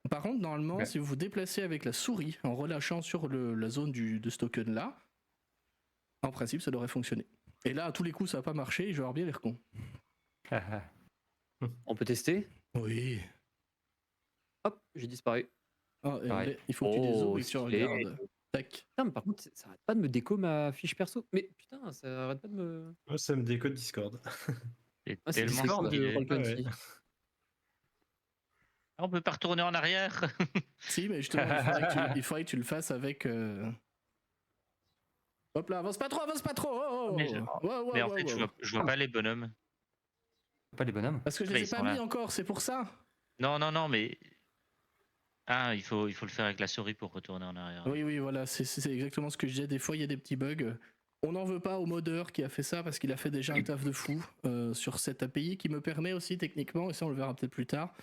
Par contre, normalement, Ouais. si vous vous déplacez avec la souris en relâchant sur la zone de ce token-là, en principe, ça devrait fonctionner. Et là, à tous les coups, ça va pas marcher et je vais avoir bien l'air con. On peut tester? Oui. Hop, j'ai disparu. Il faut que tu Oh, dézoomes et que tu stylé. regardes. Tac. Putain, mais par contre, ça arrête pas de me déco ma fiche perso. Mais putain, ça arrête pas de me. Moi, ça me décode Discord. C'est Ah, c'est tellement Discord de stylé. Roll20. Ouais. Ah, on peut pas retourner en arrière. Si, mais justement, il faudrait que tu le fasses avec. Hop là, avance pas trop, avance pas trop. Oh, Mais Mais en fait, je vois pas les bonhommes. Pas les bonhommes. Parce que je Ouais, les ai ils pas sont mis là. encore, c'est pour ça. Non, mais. Ah, il faut le faire avec la souris pour retourner en arrière. Oui, voilà, c'est exactement ce que je disais. Des fois, il y a des petits bugs. On n'en veut pas au modeur qui a fait ça parce qu'il a fait déjà un taf de fou sur cette API qui me permet aussi techniquement, et ça on le verra peut-être plus tard,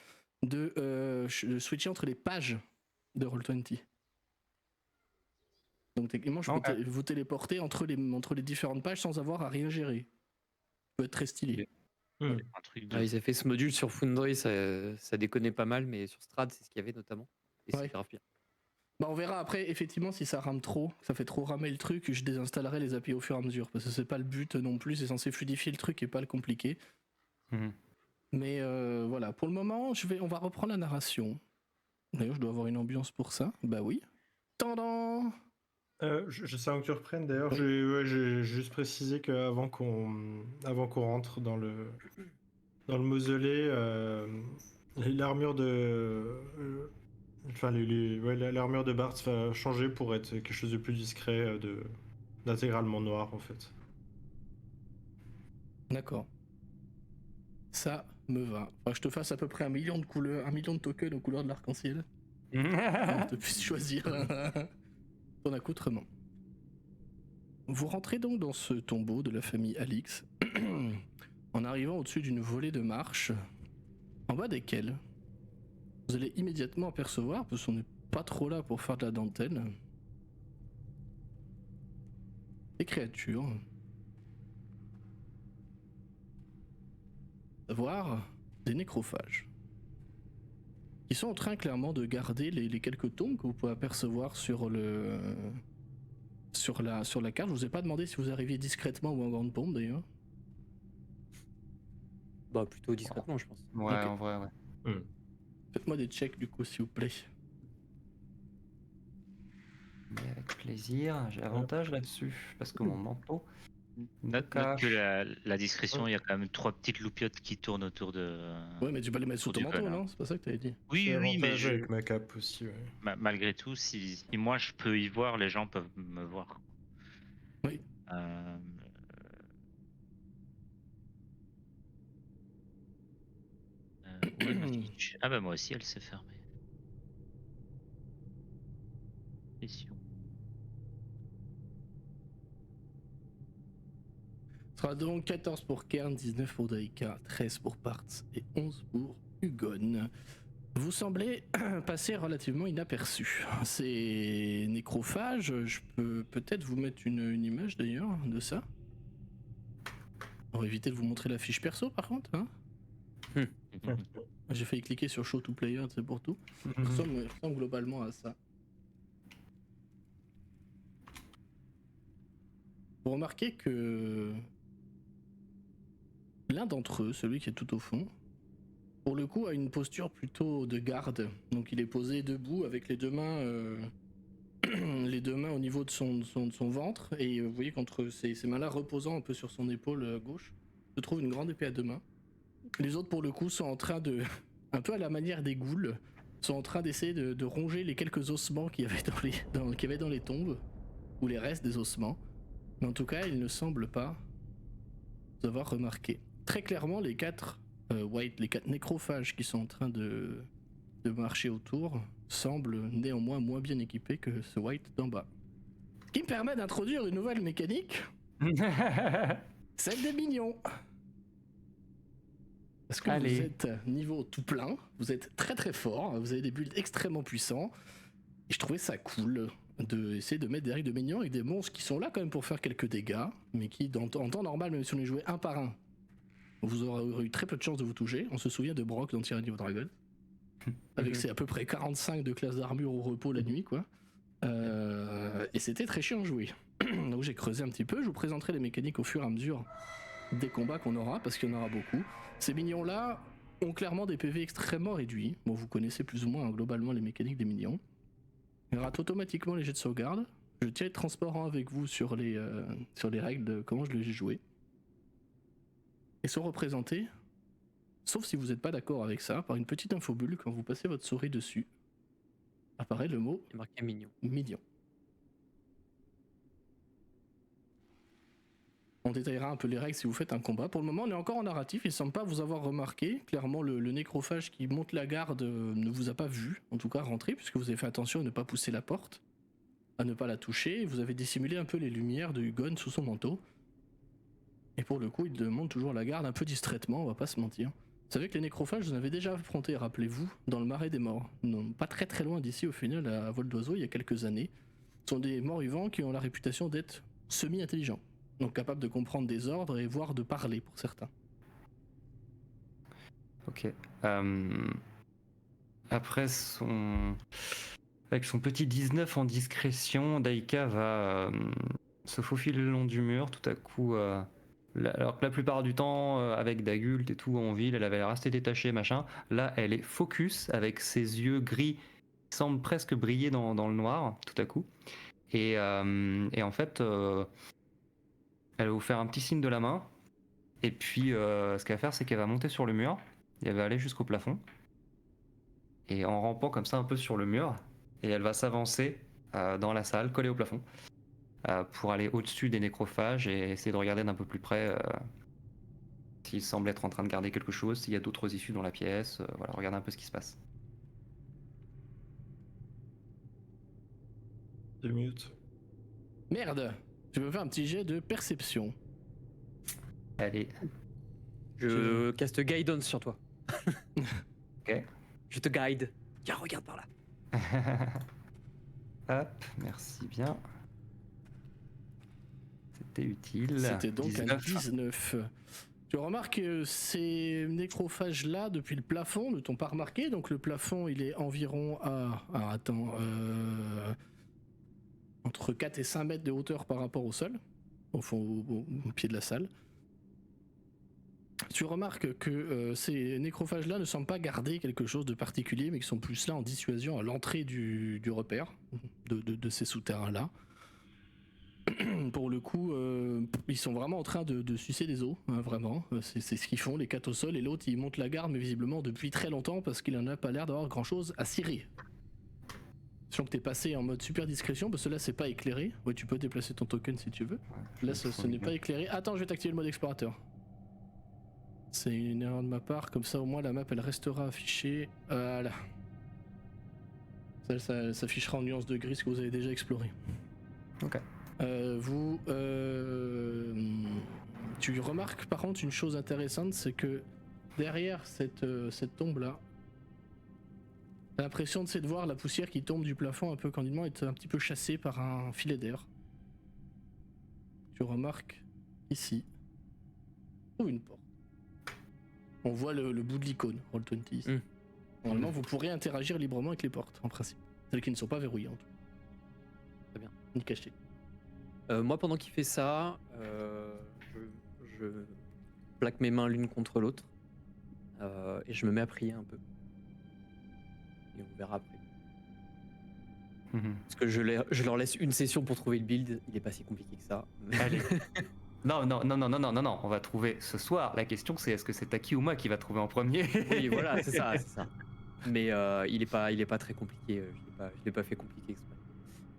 de switcher entre les pages de Roll20. Donc techniquement, je peux vous téléporter entre les différentes pages sans avoir à rien gérer. Ça peut être très stylé. Un truc de. Ils avaient fait ce module sur Foundry, ça déconnait pas mal, mais sur Strad, c'est ce qu'il y avait notamment. Et Ouais. c'est grave bien. Bah on verra après, effectivement, si ça rame trop, ça fait trop ramer le truc, je désinstallerai les API au fur et à mesure, parce que c'est pas le but non plus, c'est censé fluidifier le truc et pas le compliquer. Mhm. Mais voilà, pour le moment, on va reprendre la narration. D'ailleurs, je dois avoir une ambiance pour ça. Bah oui. Tendant. Je sais que tu reprennes d'ailleurs. J'ai juste précisé qu'avant qu'on rentre dans le mausolée, l'armure de l'armure de Bart va changer pour être quelque chose de plus discret, d'intégralement noir en fait. D'accord. Ça me va. Enfin, je te fasse à peu près 1 million de couleurs, 1 million de tokens aux couleurs de l'arc-en-ciel. Pour que tu puisses choisir ton accoutrement. Vous rentrez donc dans ce tombeau de la famille Alix, en arrivant au-dessus d'une volée de marches, en bas desquelles vous allez immédiatement apercevoir, parce qu'on n'est pas trop là pour faire de la dentelle, des créatures, voire des nécrophages, qui sont en train clairement de garder les quelques tombes que vous pouvez apercevoir sur la carte. Je vous ai pas demandé si vous arriviez discrètement ou en grande pompe d'ailleurs. Bah, plutôt discrètement, je pense. Ouais, Ok. en vrai, ouais. Faites-moi des checks du coup s'il vous plaît. Mais avec plaisir. J'ai avantage là-dessus parce que mon manteau. Note que la discrétion, il y a quand même 3 petites loupiottes qui tournent autour de. Ouais, mais tu peux les mettre sous ton Autour du manteau, col, hein. non? C'est pas ça que t'avais dit. Oui, J'ai mais avantage avec ma cape aussi. Ouais. malgré tout, si moi je peux y voir, les gens peuvent me voir. Oui. Où est ma fiche? Ah bah moi aussi, elle s'est fermée. Question. Ce sera donc 14 pour Kern, 19 pour Daika, 13 pour Parts et 11 pour Hugon. Vous semblez passer relativement inaperçu. Ces nécrophages, je peux peut-être vous mettre une image d'ailleurs de ça. Pour éviter de vous montrer la fiche perso par contre, hein. J'ai failli cliquer sur Show to Player, c'est pour tout. Ça ressemble globalement à ça. Vous remarquez que l'un d'entre eux, celui qui est tout au fond, pour le coup a une posture plutôt de garde. Donc il est posé debout avec les deux mains au niveau de son ventre. Et vous voyez qu'entre ces mains-là reposant un peu sur son épaule gauche, se trouve une grande épée à deux mains. Les autres pour le coup sont en train de, un peu à la manière des ghouls, sont en train d'essayer de ronger les quelques ossements qu'il y avait dans les tombes, ou les restes des ossements. Mais en tout cas, ils ne semblent pas vous avoir remarqué. très clairement les 4 white, les 4 nécrophages qui sont en train de marcher autour semblent néanmoins moins bien équipés que ce white d'en bas. Ce qui me permet d'introduire une nouvelle mécanique, celle des minions. Parce que Allez. vous êtes niveau tout plein, vous êtes très très fort, vous avez des builds extrêmement puissants, et je trouvais ça cool d'essayer de mettre des règles de minions avec des monstres qui sont là quand même pour faire quelques dégâts, mais qui en temps normal, même si on les jouait un par un, vous aurez eu très peu de chances de vous toucher. On se souvient de Brock dans Tyranny of Dragon, avec ses à peu près 45 de classe d'armure au repos la nuit, quoi. Et c'était très chiant à jouer. Donc j'ai creusé un petit peu, je vous présenterai les mécaniques au fur et à mesure des combats qu'on aura, parce qu'il y en aura beaucoup. Ces minions là ont clairement des PV extrêmement réduits. Bon, vous connaissez plus ou moins globalement les mécaniques des minions. Ils ratent automatiquement les jets de sauvegarde. Je tiens à être transparent avec vous sur les règles de comment je les ai joués. Et sont représentés, sauf si vous n'êtes pas d'accord avec ça, par une petite infobulle. Quand vous passez votre souris dessus, apparaît le mot Il est marqué mignon. minion. On détaillera un peu les règles si vous faites un combat. Pour le moment, on est encore en narratif. Il ne semble pas vous avoir remarqué. Clairement, le nécrophage qui monte la garde ne vous a pas vu, en tout cas rentrer, puisque vous avez fait attention à ne pas pousser la porte, à ne pas la toucher. Et vous avez dissimulé un peu les lumières de Hugon sous son manteau. Et pour le coup, il demande toujours la garde un peu distraitement, on va pas se mentir. Vous savez que les nécrophages, vous en avez déjà affronté, rappelez-vous, dans le Marais des Morts. Non, pas très très loin d'ici, au final, à vol d'oiseau, il y a quelques années. Ce sont des morts vivants qui ont la réputation d'être semi-intelligents. Donc capables de comprendre des ordres et voire de parler pour certains. Ok. Après avec son petit 19 en discrétion, Daika va se faufiler le long du mur. Tout à coup, alors que la plupart du temps, avec Dagult et tout en ville, elle avait l'air assez détachée, machin. Là, elle est focus avec ses yeux gris qui semblent presque briller dans le noir, tout à coup. Et en fait, elle va vous faire un petit signe de la main. Et puis, ce qu'elle va faire, c'est qu'elle va monter sur le mur. Et elle va aller jusqu'au plafond. Et en rampant comme ça un peu sur le mur, et elle va s'avancer dans la salle, collée au plafond, pour aller au-dessus des nécrophages et essayer de regarder d'un peu plus près s'ils semblent être en train de garder quelque chose, s'il y a d'autres issues dans la pièce, voilà, regarder un peu ce qui se passe. 2 minutes. Merde, je veux faire un petit jet de perception. Allez, Je caste guidance sur toi. ok. Je te guide. Tiens, regarde par là. Hop, merci bien. C'était utile. C'était donc 19. un 19. Tu remarques que ces nécrophages-là, depuis le plafond, ne t'ont pas remarqué. Donc le plafond, il est environ à... Alors attends... entre 4 et 5 mètres de hauteur par rapport au sol, au fond, au pied de la salle. Tu remarques que ces nécrophages-là ne semblent pas garder quelque chose de particulier, mais qui sont plus là en dissuasion à l'entrée du repère de ces souterrains-là. Pour le coup, ils sont vraiment en train de sucer des os, hein, vraiment. C'est ce qu'ils font, les 4 au sol, et l'autre, il monte la garde, mais visiblement depuis très longtemps, parce qu'il en a pas l'air d'avoir grand-chose à cirer. Sachant que t'es passé en mode super discrétion, parce que là, c'est pas éclairé. Ouais, tu peux déplacer ton token si tu veux. Là, ce n'est pas éclairé. Attends, je vais t'activer le mode explorateur. C'est une erreur de ma part, comme ça au moins la map elle restera affichée. Voilà. Ça s'affichera en nuance de gris ce que vous avez déjà exploré. Ok. Tu remarques par contre une chose intéressante, c'est que derrière cette tombe là, t'as l'impression de voir la poussière qui tombe du plafond un peu candidement être un petit peu chassée par un filet d'air. Tu remarques ici, trouve une porte. On voit le bout de l'icône, Roll20 ici. Normalement, vous pourrez interagir librement avec les portes, en principe. Celles qui ne sont pas verrouillées, en tout cas. Très bien. Ni cachées. Moi, pendant qu'il fait ça, je plaque mes mains l'une contre l'autre et je me mets à prier un peu. Et on verra après. Parce que je leur laisse une session pour trouver le build. Il est pas si compliqué que ça. Allez. Non, on va trouver ce soir. La question c'est est-ce que c'est Taki ou moi qui va trouver en premier? Oui, voilà, c'est ça. Mais il est pas très compliqué. Je l'ai pas fait compliqué exprès.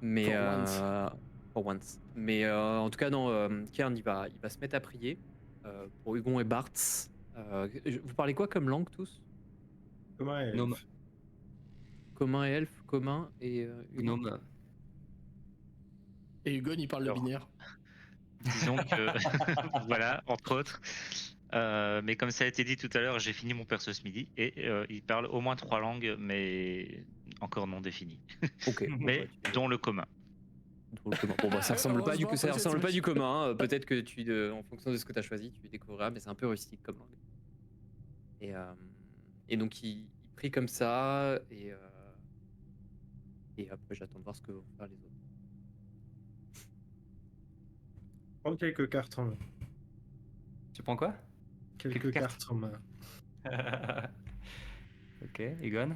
Mais For once. Mais en tout cas, non. Kern, il va se mettre à prier. pour Hugon et Bartz. Vous parlez quoi comme langue tous? Comment elle Gnome. Commun et elfe, commun et Hugon. Gnome. Et Hugon, il parle le Alors. binaire. Disons que voilà, entre autres. Mais comme ça a été dit tout à l'heure, j'ai fini mon perso ce midi et il parle au moins 3 langues, mais encore non définies, Ok. Bon, mais bah, dont le commun. Bon, bah, ça ressemble pas Heureusement, ça après ressemble cette pas du commun. Peut-être que en fonction de ce que tu as choisi, tu découvriras, mais c'est un peu rustique comme langue. Et donc il prie comme ça et après j'attends de voir ce que vont faire les autres. Prends quelques cartes en main. Tu prends quoi? Quelques cartes en main. Ok, Egon.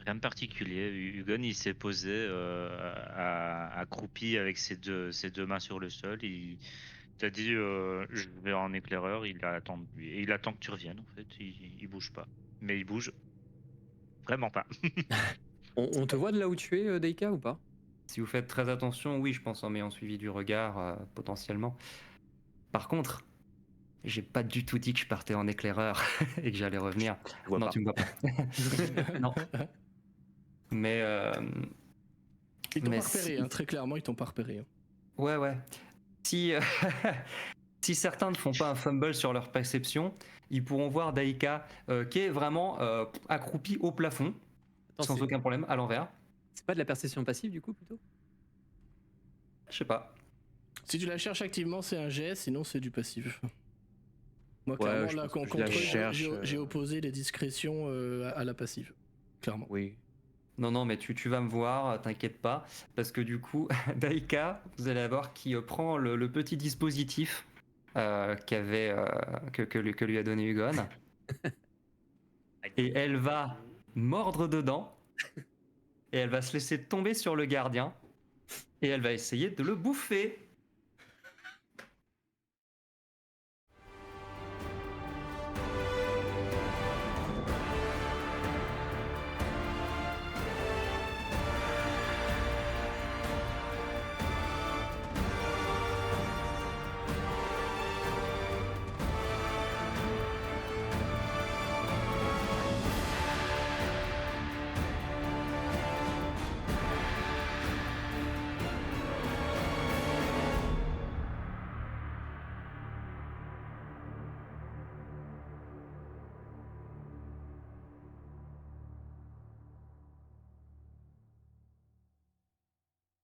Rien de particulier. Hugon, il s'est posé accroupi avec ses deux mains sur le sol. Il t'a dit je vais en éclaireur. Il attend, et il attend que tu reviennes. En fait, il bouge pas, mais il bouge vraiment pas. On te voit de là où tu es, Deika, ou pas? Si vous faites très attention, oui, je pense en m'ayant suivi du regard, potentiellement. Par contre, j'ai pas du tout dit que je partais en éclaireur et que j'allais revenir. Je vois Non, pas. tu me vois pas. Non. Mais Ils t'ont Mais pas repéré, si- hein, très clairement, ils t'ont pas repéré. Hein. ouais. Si si certains ne font pas un fumble sur leur perception, ils pourront voir Daika qui est vraiment accroupi au plafond, Attends, sans aucun problème, à l'envers. c'est pas de la perception passive du coup plutôt? Je sais pas. Si tu la cherches activement, c'est un jet, sinon c'est du passif. Moi, Ouais, clairement, je là, pense que je contre la eux, cherche, j'ai opposé les discrétions à la passive. Clairement. Oui. Non, mais tu vas me voir, t'inquiète pas, parce que du coup, Daika, vous allez voir qui prend le petit dispositif que lui a donné Hugon, et elle va mordre dedans, et elle va se laisser tomber sur le gardien, et elle va essayer de le bouffer.